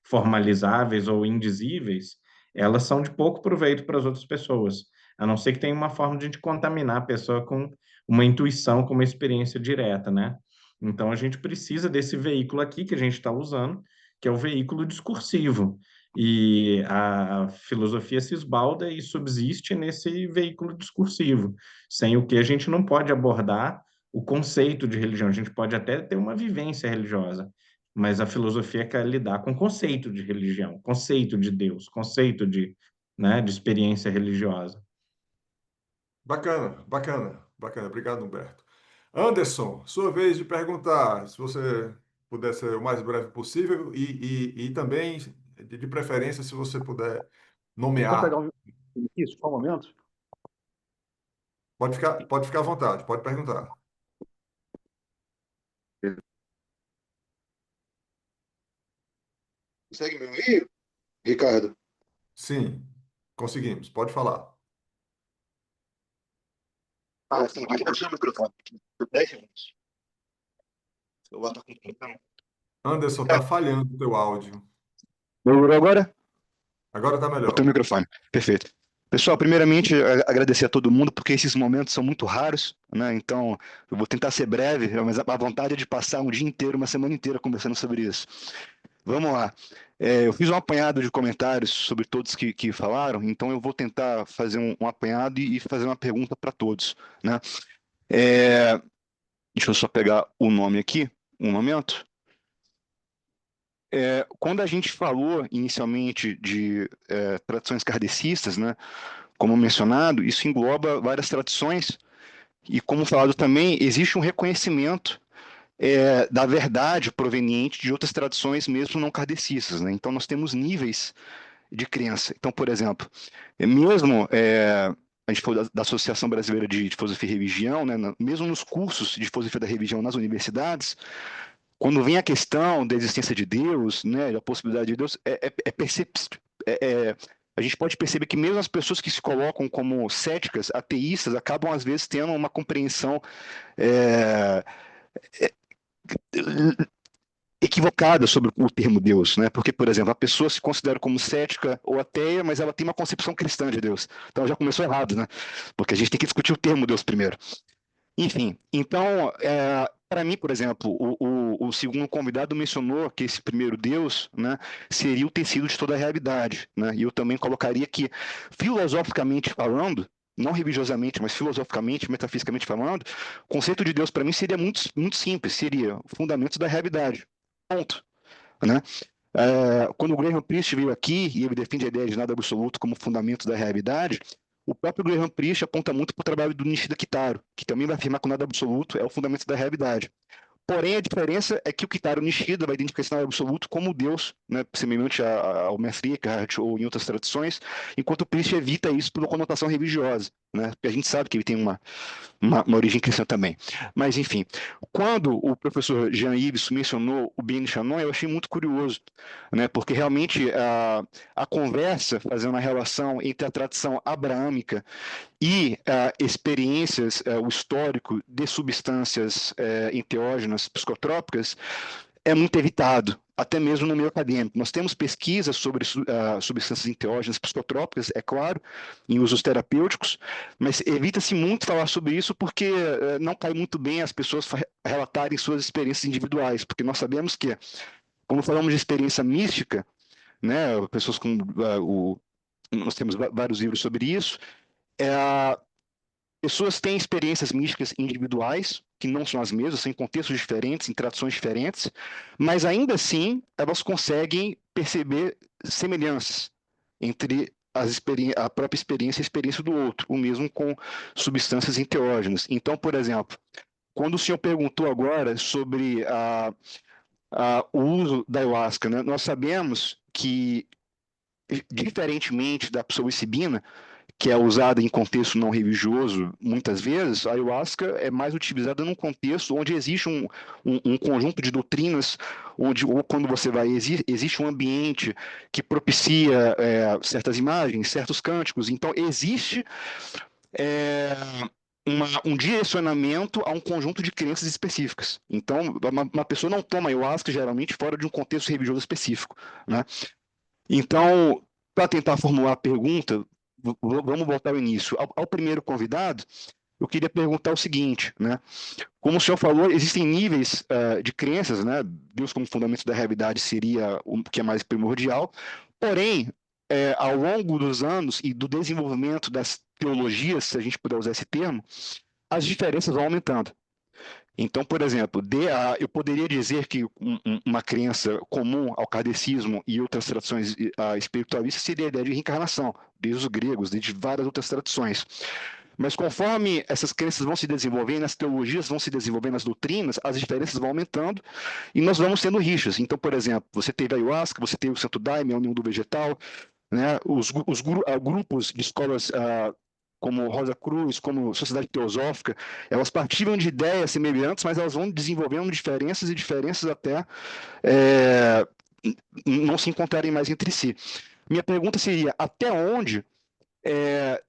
formalizáveis ou indizíveis, elas são de pouco proveito para as outras pessoas, a não ser que tenha uma forma de a gente contaminar a pessoa com uma intuição, com uma experiência direta, né? Então, a gente precisa desse veículo aqui que a gente está usando, que é o veículo discursivo. E a filosofia se esbalda e subsiste nesse veículo discursivo, sem o que a gente não pode abordar o conceito de religião. A gente pode até ter uma vivência religiosa, mas a filosofia quer lidar com o conceito de religião, conceito de Deus, conceito de, né, de experiência religiosa. Bacana, bacana, bacana. Obrigado, Humberto. Anderson, sua vez de perguntar, se você puder ser o mais breve possível e também, de preferência, se você puder Só pegar nomear. isso, só um momento. Pode ficar à vontade, pode perguntar. Consegue me ouvir, Ricardo? Sim, conseguimos, pode falar. Ah, sim, deixa eu tirar o microfone. Por 10 segundos. O celular tá com problema. Anderson, está falhando o teu áudio. Melhorou agora? Agora está Botei o melhor. microfone. Perfeito. Pessoal, primeiramente, agradecer a todo mundo, porque esses momentos são muito raros, né? Então, eu vou tentar ser breve, mas a vontade é de passar um dia inteiro, uma semana inteira conversando sobre isso. Vamos lá. Eu fiz um apanhado de comentários sobre todos que falaram, então eu vou tentar fazer um apanhado e fazer uma pergunta para todos, né? Deixa eu só pegar o nome aqui, um momento. Quando a gente falou inicialmente de tradições kardecistas, né, como mencionado, isso engloba várias tradições e, como falado também, existe um reconhecimento da verdade proveniente de outras tradições, mesmo não kardecistas, né? Então, nós temos níveis de crença. Então, por exemplo, mesmo a gente falou da Associação Brasileira de Filosofia e Religião, né, mesmo nos cursos de filosofia da religião nas universidades, quando vem a questão da existência de Deus, né, da possibilidade de Deus, a gente pode perceber que mesmo as pessoas que se colocam como céticas, ateístas, acabam às vezes tendo uma compreensão é, equivocada sobre o termo Deus, né? Porque, por exemplo, a pessoa se considera como cética ou ateia, mas ela tem uma concepção cristã de Deus. Então já começou errado, né? Porque a gente tem que discutir o termo Deus primeiro. Enfim, então, para mim, por exemplo, o segundo convidado mencionou que esse primeiro Deus, né, seria o tecido de toda a realidade, né? E eu também colocaria que, filosoficamente falando, não religiosamente, mas filosoficamente, metafisicamente falando, o conceito de Deus para mim seria muito, muito simples, seria fundamentos da realidade. Ponto. Né? Quando o Graham Priest veio aqui e ele defende a ideia de nada absoluto como fundamento da realidade, o próprio Graham Priest aponta muito para o trabalho do Nishida Kitaro, que também vai afirmar que o nada absoluto é o fundamento da realidade. Porém, a diferença é que o Kitaro Nishida vai identificar esse nada absoluto como Deus, né, semelhante ao mestre Eckhart ou em outras tradições, enquanto o Priest evita isso por uma conotação religiosa, né, porque a gente sabe que ele tem uma origem cristã também. Mas, enfim, quando o professor Jean-Yves mencionou o Ben Shannon, eu achei muito curioso, né, porque realmente a conversa, fazendo a relação entre a tradição abraâmica e experiências, o histórico de substâncias enteógenas psicotrópicas, é muito evitado, até mesmo no meio acadêmico. Nós temos pesquisas sobre substâncias enteógenas psicotrópicas, é claro, em usos terapêuticos, mas evita-se muito falar sobre isso porque não cai muito bem as pessoas relatarem suas experiências individuais, porque nós sabemos que, quando falamos de experiência mística, né, pessoas com nós temos vários livros sobre isso, é, pessoas têm experiências místicas individuais, que não são as mesmas, são em contextos diferentes, em tradições diferentes, mas ainda assim elas conseguem perceber semelhanças entre a própria experiência e a experiência do outro, o mesmo com substâncias enteógenas. Então, por exemplo, quando o senhor perguntou agora sobre o uso da ayahuasca, né, nós sabemos que, diferentemente da psilocibina, que é usada em contexto não religioso, muitas vezes, a ayahuasca é mais utilizada num contexto onde existe um conjunto de doutrinas, ou quando você vai, existe um ambiente que propicia certas imagens, certos cânticos. Então, existe é, um direcionamento a um conjunto de crenças específicas. Então, uma pessoa não toma ayahuasca, geralmente, fora de um contexto religioso específico, né? Então, para tentar formular a pergunta, vamos voltar ao início. Ao primeiro convidado, eu queria perguntar o seguinte, né? Como o senhor falou, existem níveis de crenças, né? Deus como fundamento da realidade seria o que é mais primordial. Porém, ao longo dos anos e do desenvolvimento das teologias, se a gente puder usar esse termo, as diferenças vão aumentando. Então, por exemplo, eu poderia dizer que uma crença comum ao kardecismo e outras tradições espiritualistas seria a ideia de reencarnação, desde os gregos, desde várias outras tradições. Mas conforme essas crenças vão se desenvolvendo, as teologias vão se desenvolvendo, as doutrinas, as diferenças vão aumentando e nós vamos tendo rixas. Então, por exemplo, você teve a ayahuasca, você teve o Santo Daime, a União do Vegetal, né? Os grupos de escolas como Rosa Cruz, como Sociedade Teosófica, elas partilham de ideias semelhantes, mas elas vão desenvolvendo diferenças e diferenças até não se encontrarem mais entre si. Minha pergunta seria, até onde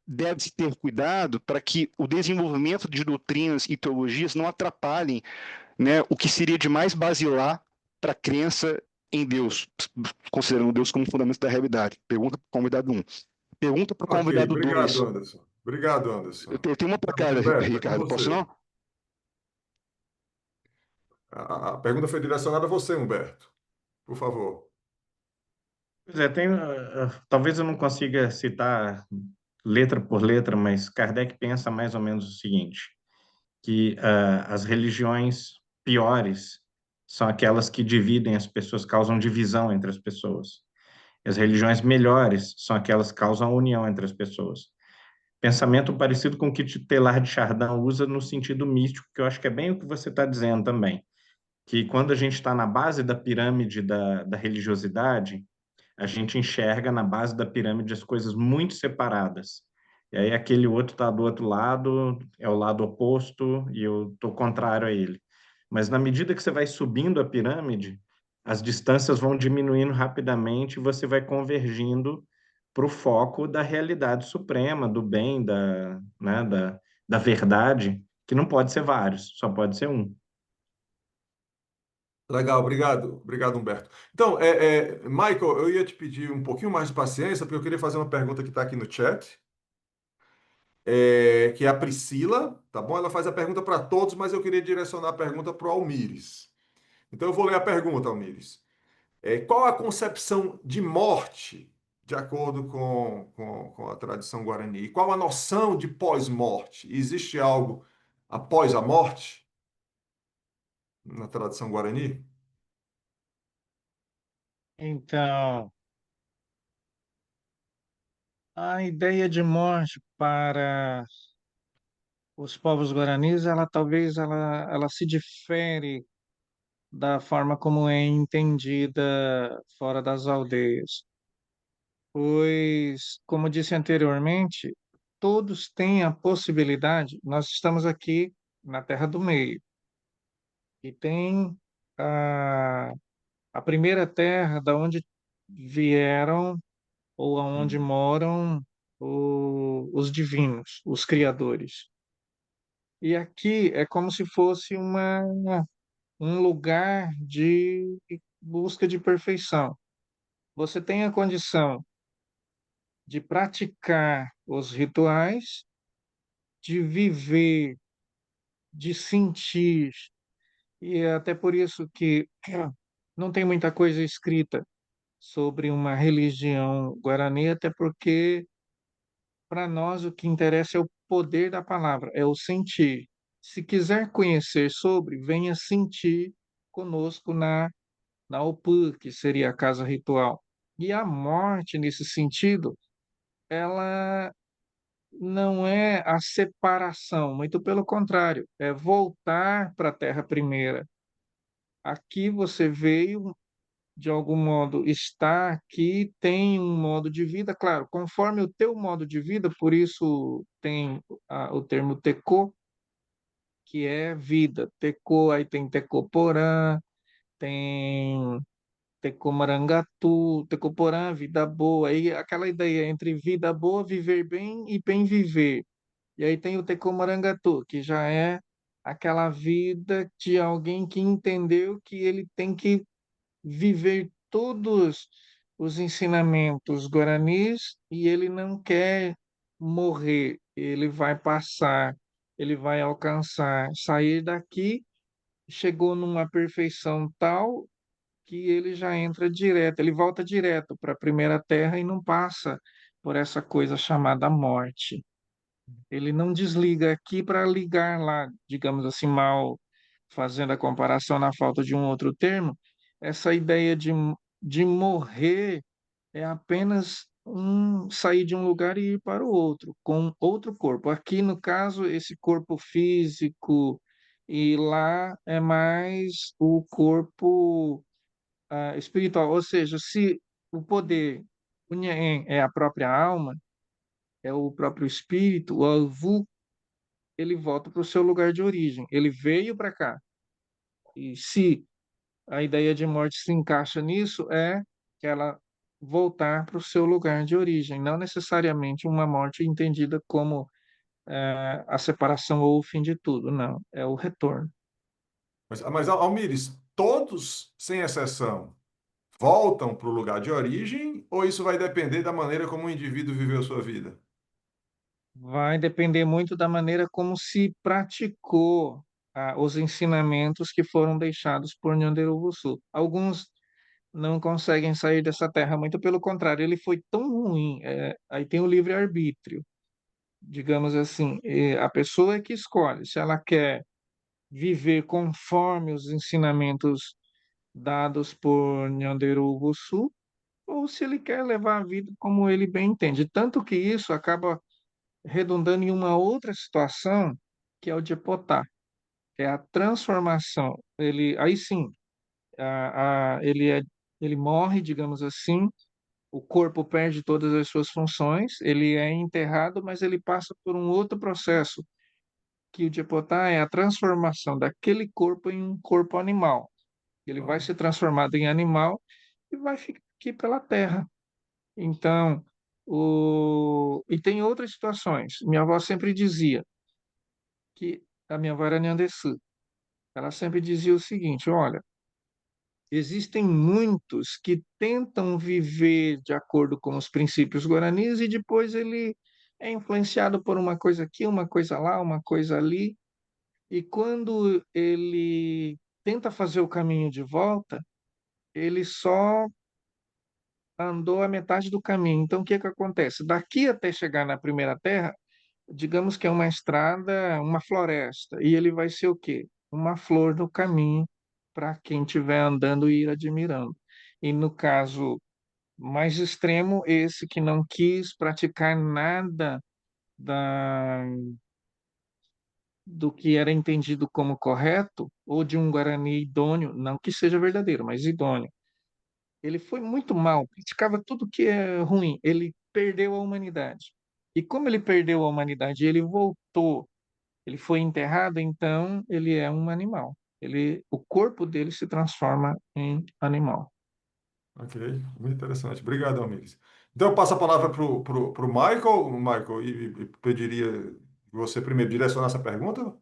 deve-se ter cuidado para que o desenvolvimento de doutrinas e teologias não atrapalhem, né, o que seria de mais basilar para a crença em Deus, considerando Deus como fundamento da realidade? Pergunta para o convidado 1. Pergunta para o Ok, convidado 2. obrigado, Anderson. Obrigado, Anderson. Eu tenho uma para cá, Humberto, é com Ricardo. Posso você. não? A pergunta foi direcionada a você, Humberto. Por favor. Pois é, talvez eu não consiga citar letra por letra, mas Kardec pensa mais ou menos o seguinte, que as religiões piores são aquelas que dividem as pessoas, causam divisão entre as pessoas. As religiões melhores são aquelas que causam união entre as pessoas. Pensamento parecido com o que Teilhard de Chardin usa no sentido místico, que eu acho que é bem o que você está dizendo também, que quando a gente está na base da pirâmide da religiosidade, a gente enxerga na base da pirâmide as coisas muito separadas. E aí aquele outro está do outro lado, é o lado oposto, e eu estou contrário a ele. Mas na medida que você vai subindo a pirâmide, as distâncias vão diminuindo rapidamente e você vai convergindo para o foco da realidade suprema, do bem, da verdade, que não pode ser vários, só pode ser um. Legal, obrigado. Obrigado, Humberto. Então, Michael, eu ia te pedir um pouquinho mais de paciência, porque eu queria fazer uma pergunta que está aqui no chat, que é a Priscila, tá bom? Ela faz a pergunta para todos, mas eu queria direcionar a pergunta para o Almires. Então, eu vou ler a pergunta, Almires. Qual a concepção de morte, de acordo com a tradição guarani? E qual a noção de pós-morte? Existe algo após a morte na tradição guarani? Então, a ideia de morte para os povos guaranis, ela se difere da forma como é entendida fora das aldeias. Pois, como disse anteriormente, todos têm a possibilidade. Nós estamos aqui na Terra do Meio e tem a, a primeira terra da onde vieram ou aonde Hum, moram os divinos, os criadores. E aqui é como se fosse um lugar de busca de perfeição. Você tem a condição de praticar os rituais, de viver, de sentir, e é até por isso que não tem muita coisa escrita sobre uma religião guarani, até porque para nós o que interessa é o poder da palavra, é o sentir. Se quiser conhecer sobre, venha sentir conosco na Opus, que seria a casa ritual. E a morte, nesse sentido, ela não é a separação, muito pelo contrário, é voltar para a terra primeira. Aqui você veio, de algum modo, está aqui, tem um modo de vida, claro, conforme o teu modo de vida, por isso tem o termo Tecô, que é vida. Tecô, aí tem Tecoporã, tem Tecomarangatu, Tecoporã, vida boa, aí aquela ideia entre vida boa, viver bem e bem viver. E aí tem o Tecomarangatu, que já é aquela vida de alguém que entendeu que ele tem que viver todos os ensinamentos guaranis e ele não quer morrer, ele vai passar, ele vai alcançar, sair daqui, chegou numa perfeição tal que ele já entra direto, ele volta direto para a primeira terra e não passa por essa coisa chamada morte. Ele não desliga aqui para ligar lá, digamos assim, mal fazendo a comparação na falta de um outro termo, essa ideia de morrer é apenas sair de um lugar e ir para o outro, com outro corpo. Aqui, no caso, esse corpo físico, e lá é mais o corpo espiritual. Ou seja, se o poder, o Nhen, é a própria alma, é o próprio espírito, o Avu, ele volta para o seu lugar de origem. Ele veio para cá. E se a ideia de morte se encaixa nisso, é que ela voltar para o seu lugar de origem, não necessariamente uma morte entendida como a separação ou o fim de tudo, não, é o retorno. mas, Almires, todos, sem exceção, voltam para o lugar de origem ou isso vai depender da maneira como o indivíduo viveu sua vida? Vai depender muito da maneira como se praticou os ensinamentos que foram deixados por Nyanderu Busu. Alguns não conseguem sair dessa terra, muito pelo contrário, ele foi tão ruim. Aí tem o livre-arbítrio, digamos assim, a pessoa é que escolhe se ela quer viver conforme os ensinamentos dados por Nyanderu Busu ou se ele quer levar a vida como ele bem entende. Tanto que isso acaba redundando em uma outra situação, que é o de Epotá, que é a transformação. Ele, aí sim, ele morre, digamos assim, o corpo perde todas as suas funções, ele é enterrado, mas ele passa por um outro processo, que o Dipotá é a transformação daquele corpo em um corpo animal. Ele vai ser transformado em animal e vai ficar aqui pela terra. Então, e tem outras situações. Minha avó sempre dizia que a minha avó era Nhandeçu. Ela sempre dizia o seguinte: olha, existem muitos que tentam viver de acordo com os princípios guaranis e depois ele é influenciado por uma coisa aqui, uma coisa lá, uma coisa ali. E quando ele tenta fazer o caminho de volta, ele só andou a metade do caminho. Então, o que que acontece? Daqui até chegar na primeira terra, digamos que é uma estrada, uma floresta, e ele vai ser o quê? Uma flor no caminho para quem estiver andando e ir admirando. E no caso mais extremo, esse que não quis praticar nada da, do que era entendido como correto, ou de um Guarani idôneo, não que seja verdadeiro, mas idôneo. Ele foi muito mal, praticava tudo que é ruim. Ele perdeu a humanidade. E como ele perdeu a humanidade, ele voltou, ele foi enterrado, então ele é um animal. O corpo dele se transforma em animal. Ok, muito interessante. Obrigado, Almires. Então, eu passo a palavra para o Michael, e pediria que você primeiro direcionar essa pergunta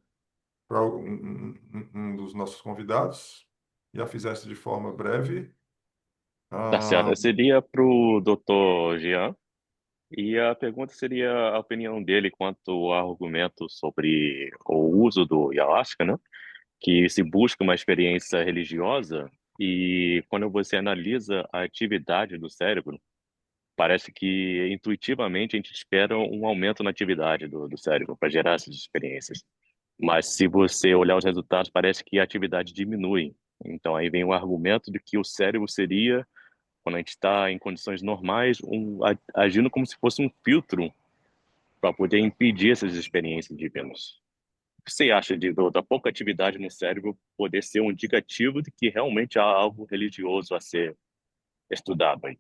para um dos nossos convidados e a fizesse de forma breve. Tá Ah, certo. Seria para o Dr. Jean, e a pergunta seria a opinião dele quanto ao argumento sobre o uso do ayahuasca, né? Que se busca uma experiência religiosa e quando você analisa a atividade do cérebro, parece que intuitivamente a gente espera um aumento na atividade do cérebro para gerar essas experiências. Mas se você olhar os resultados, parece que a atividade diminui. Então aí vem o argumento de que o cérebro seria, quando a gente está em condições normais, agindo como se fosse um filtro para poder impedir essas experiências divinas. O que você acha da pouca atividade no cérebro poder ser um indicativo de que realmente há algo religioso a ser estudado aí?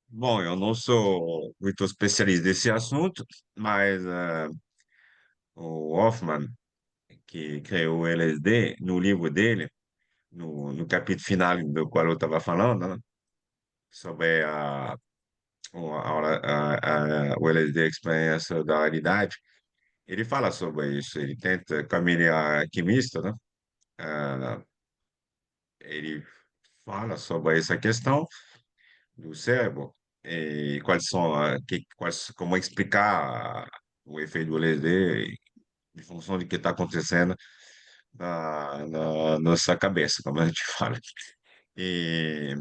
Bom, eu não sou muito especialista nesse assunto, mas o Hoffman, que criou o LSD, no livro dele, no capítulo final do qual eu estava falando, né, sobre o LSD, a experiência da realidade, ele fala sobre isso. Ele tenta, como ele é alquimista, né, ah, ele fala sobre essa questão do cérebro e quais são, como explicar o efeito do LSD em função de que está acontecendo na nossa cabeça, como a gente fala. E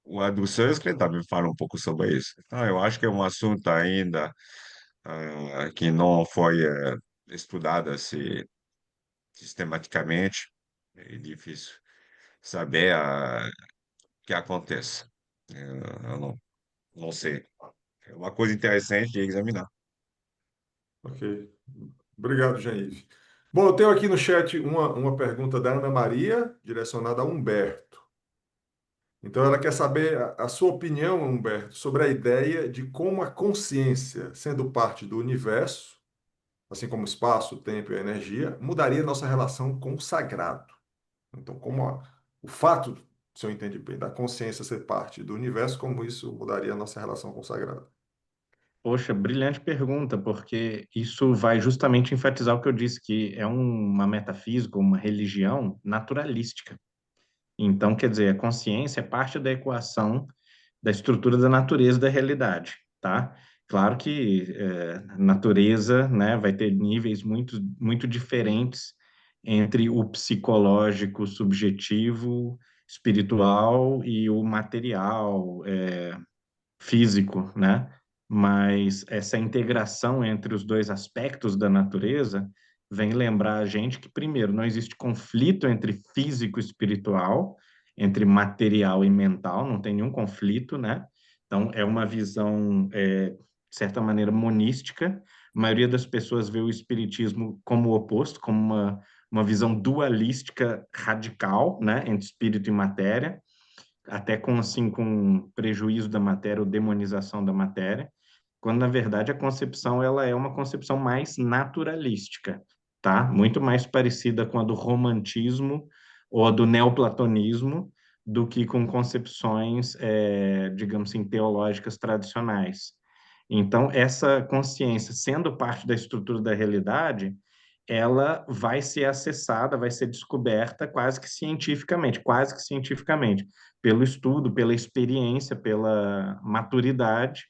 o Adu Sussman também fala um pouco sobre isso. Então, eu acho que é um assunto ainda que não foi estudado assim, sistematicamente. É difícil saber o que acontece. Eu não sei. É uma coisa interessante de examinar. ok. Obrigado, Jean-Yves. Bom, eu tenho aqui no chat uma pergunta da Ana Maria, direcionada a Humberto. Então, ela quer saber a sua opinião, Humberto, sobre a ideia de como a consciência, sendo parte do universo, assim como o espaço, o tempo e a energia, mudaria nossa relação com o sagrado. Então, o fato, se eu entendi bem, da consciência ser parte do universo, como isso mudaria a nossa relação com o sagrado. Poxa, brilhante pergunta, porque isso vai justamente enfatizar o que eu disse, que é uma metafísica, uma religião naturalística. Então, quer dizer, a consciência é parte da equação da estrutura da natureza da realidade, tá? Claro que a natureza, né, vai ter níveis muito diferentes entre o psicológico, subjetivo, espiritual e o material, físico, né? Mas essa integração entre os dois aspectos da natureza vem lembrar a gente que, primeiro, não existe conflito entre físico e espiritual, entre material e mental, não tem nenhum conflito, né? Então, é uma visão, de certa maneira, monística. A maioria das pessoas vê o espiritismo como o oposto, como uma visão dualística radical, né, entre espírito e matéria. até com, assim, com prejuízo da matéria ou demonização da matéria, quando na verdade a concepção ela é uma concepção mais naturalística, tá? Muito mais parecida com a do romantismo ou a do neoplatonismo do que com concepções, digamos assim, teológicas tradicionais. Então, essa consciência, sendo parte da estrutura da realidade, ela vai ser acessada, vai ser descoberta quase que cientificamente, pelo estudo, pela experiência, pela maturidade,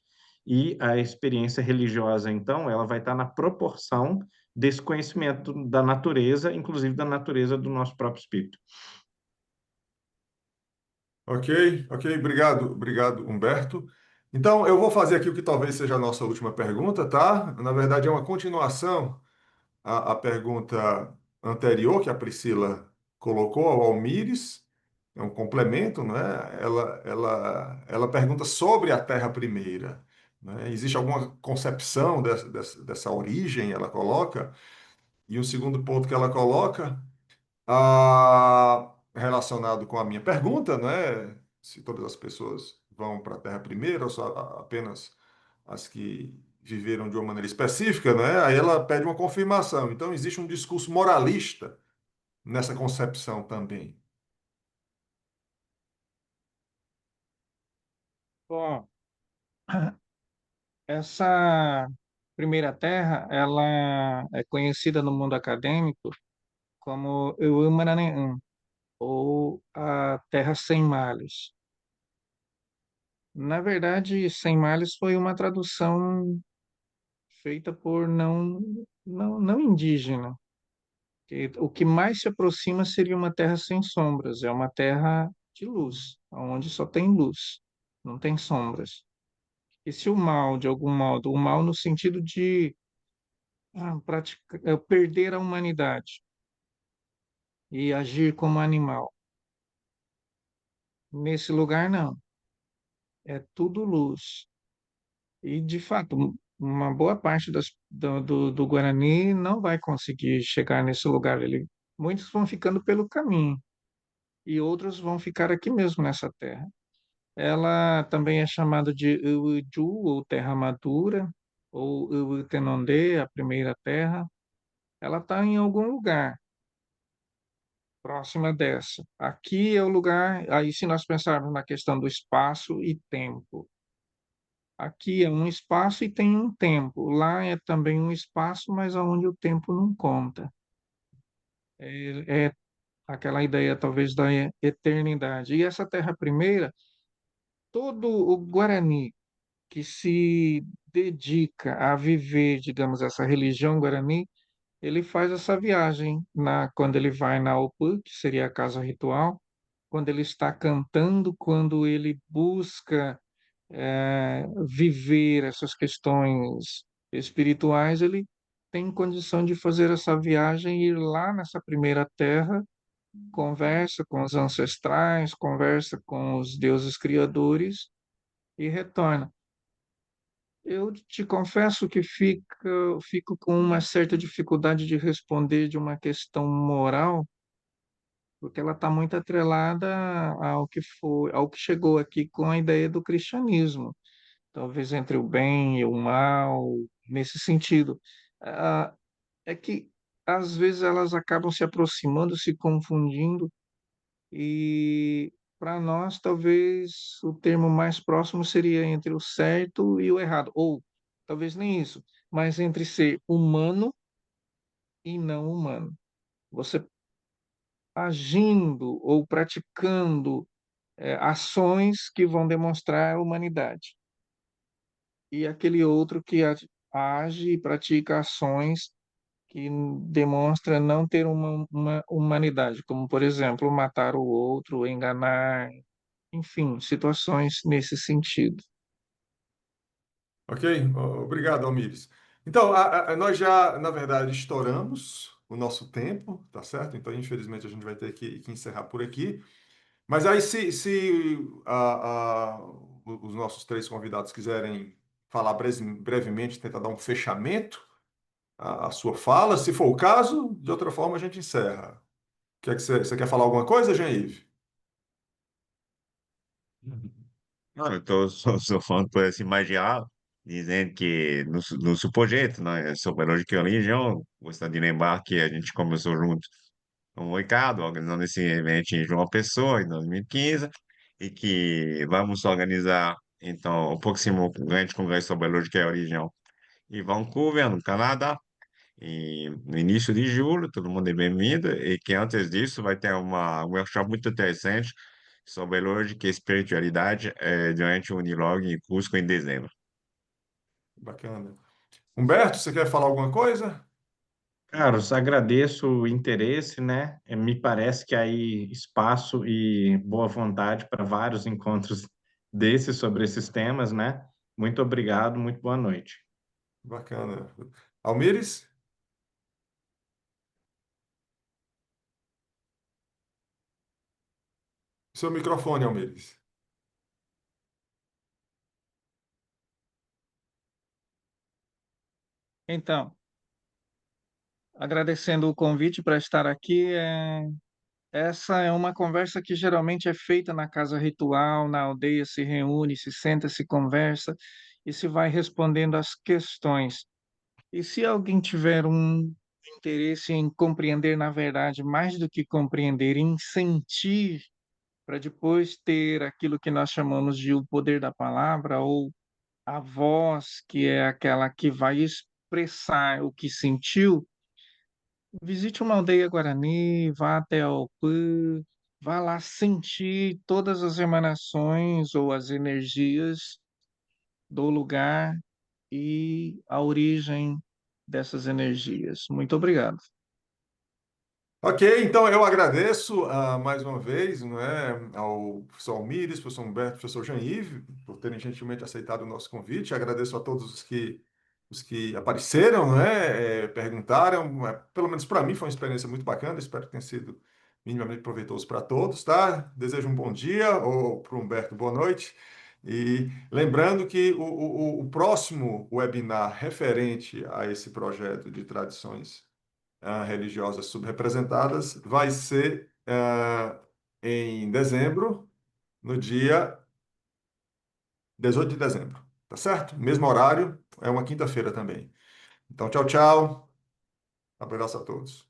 e a experiência religiosa, então, ela vai estar na proporção desse conhecimento da natureza, inclusive da natureza do nosso próprio espírito. Ok, ok, obrigado, Humberto. Então, eu vou fazer aqui o que talvez seja a nossa última pergunta, tá? Na verdade, é uma continuação à pergunta anterior que a Priscila colocou ao Almires, é um complemento, né? Ela pergunta sobre a Terra primeira, né? Existe alguma concepção dessa origem, ela coloca? E um segundo ponto que ela coloca relacionado com a minha pergunta, né? Se todas as pessoas vão para a Terra primeiro ou só apenas as que viveram de uma maneira específica, né? Aí ela pede uma confirmação. Então, existe um discurso moralista nessa concepção também. Bom, essa primeira Terra, ela é conhecida no mundo acadêmico como Eumananã, ou a Terra Sem Males. Na verdade, Sem Males foi uma tradução feita por não indígena. O que mais se aproxima seria uma terra sem sombras, é uma terra de luz, onde só tem luz, não tem sombras. E se o mal, de algum modo, o mal no sentido de perder a humanidade e agir como animal, nesse lugar não, é tudo luz. E, de fato, uma boa parte do Guarani não vai conseguir chegar nesse lugar. Muitos vão ficando pelo caminho e outros vão ficar aqui mesmo nessa terra. Ela também é chamada de Uju, ou terra madura, ou Utenondê, a primeira terra. Ela está em algum lugar próxima dessa. Aqui é o lugar, aí se nós pensarmos na questão do espaço e tempo, aqui é um espaço e tem um tempo. Lá é também um espaço, mas onde o tempo não conta. É aquela ideia, talvez, da eternidade. E essa terra primeira, todo o Guarani que se dedica a viver, digamos, essa religião Guarani, ele faz essa viagem quando ele vai na Opã, que seria a casa ritual, quando ele está cantando, quando ele busca viver essas questões espirituais, ele tem condição de fazer essa viagem e ir lá nessa primeira terra, conversa com os ancestrais, conversa com os deuses criadores e retorna. Eu te confesso que fico com uma certa dificuldade de responder de uma questão moral, porque ela está muito atrelada ao que chegou aqui com a ideia do cristianismo, talvez entre o bem e o mal, nesse sentido. Ah, é que às vezes elas acabam se aproximando, se confundindo, e para nós talvez o termo mais próximo seria entre o certo e o errado, ou talvez nem isso, mas entre ser humano e não humano. Você agindo ou praticando ações que vão demonstrar a humanidade, e aquele outro que age e pratica ações que demonstra não ter uma humanidade, como, por exemplo, matar o outro, enganar, enfim, situações nesse sentido. Ok? Obrigado, Almires. Então, nós já, na verdade, estouramos o nosso tempo, tá certo? Então, infelizmente, a gente vai ter que encerrar por aqui. Mas aí, se os nossos três convidados quiserem falar brevemente, tentar dar um fechamento à sua fala, se for o caso, de outra forma, a gente encerra. Quer que você quer falar alguma coisa, Jean-Yves? Não, sou falando por esse imagiar, dizendo que no supojeito, né, sobre a lógica e a religião, gostaria de lembrar que a gente começou junto com o Ricardo, organizando esse evento em João Pessoa, em 2015, e que vamos organizar, então, o próximo grande congresso sobre a lógica e a religião em Vancouver, no Canadá, no início de julho, todo mundo é bem-vindo, e que antes disso vai ter um workshop muito interessante sobre lógica e espiritualidade durante o Unilog em Cusco em dezembro. Bacana. Humberto, você quer falar alguma coisa? Carlos, agradeço o interesse, né? Me parece que há aí espaço e boa vontade para vários encontros desses sobre esses temas, né? Muito obrigado, muito boa noite. Bacana. Almires? Seu microfone, Almires. Então, agradecendo o convite para estar aqui, essa é uma conversa que geralmente é feita na casa ritual, na aldeia, se reúne, se senta, se conversa e se vai respondendo as questões. E se alguém tiver um interesse em compreender, na verdade, mais do que compreender, em sentir, para depois ter aquilo que nós chamamos de o poder da palavra ou a voz, que é aquela que vai expressar o que sentiu, visite uma aldeia Guarani, vá até a Opã, vá lá sentir todas as emanações ou as energias do lugar e a origem dessas energias. Muito obrigado. Ok, então eu agradeço mais uma vez, não é, ao professor Almires, professor Humberto, professor Jean-Yves, por terem gentilmente aceitado o nosso convite. Agradeço a todos os que apareceram, não é, perguntaram. Pelo menos para mim foi uma experiência muito bacana. Espero que tenha sido minimamente proveitoso para todos, tá? Desejo um bom dia, ou para o Humberto, boa noite. E lembrando que o próximo webinar referente a esse projeto de tradições religiosas subrepresentadas vai ser em dezembro, no dia 18 de dezembro, tá certo? Mesmo horário, é uma quinta-feira também. Então, tchau, tchau. Abraço a todos.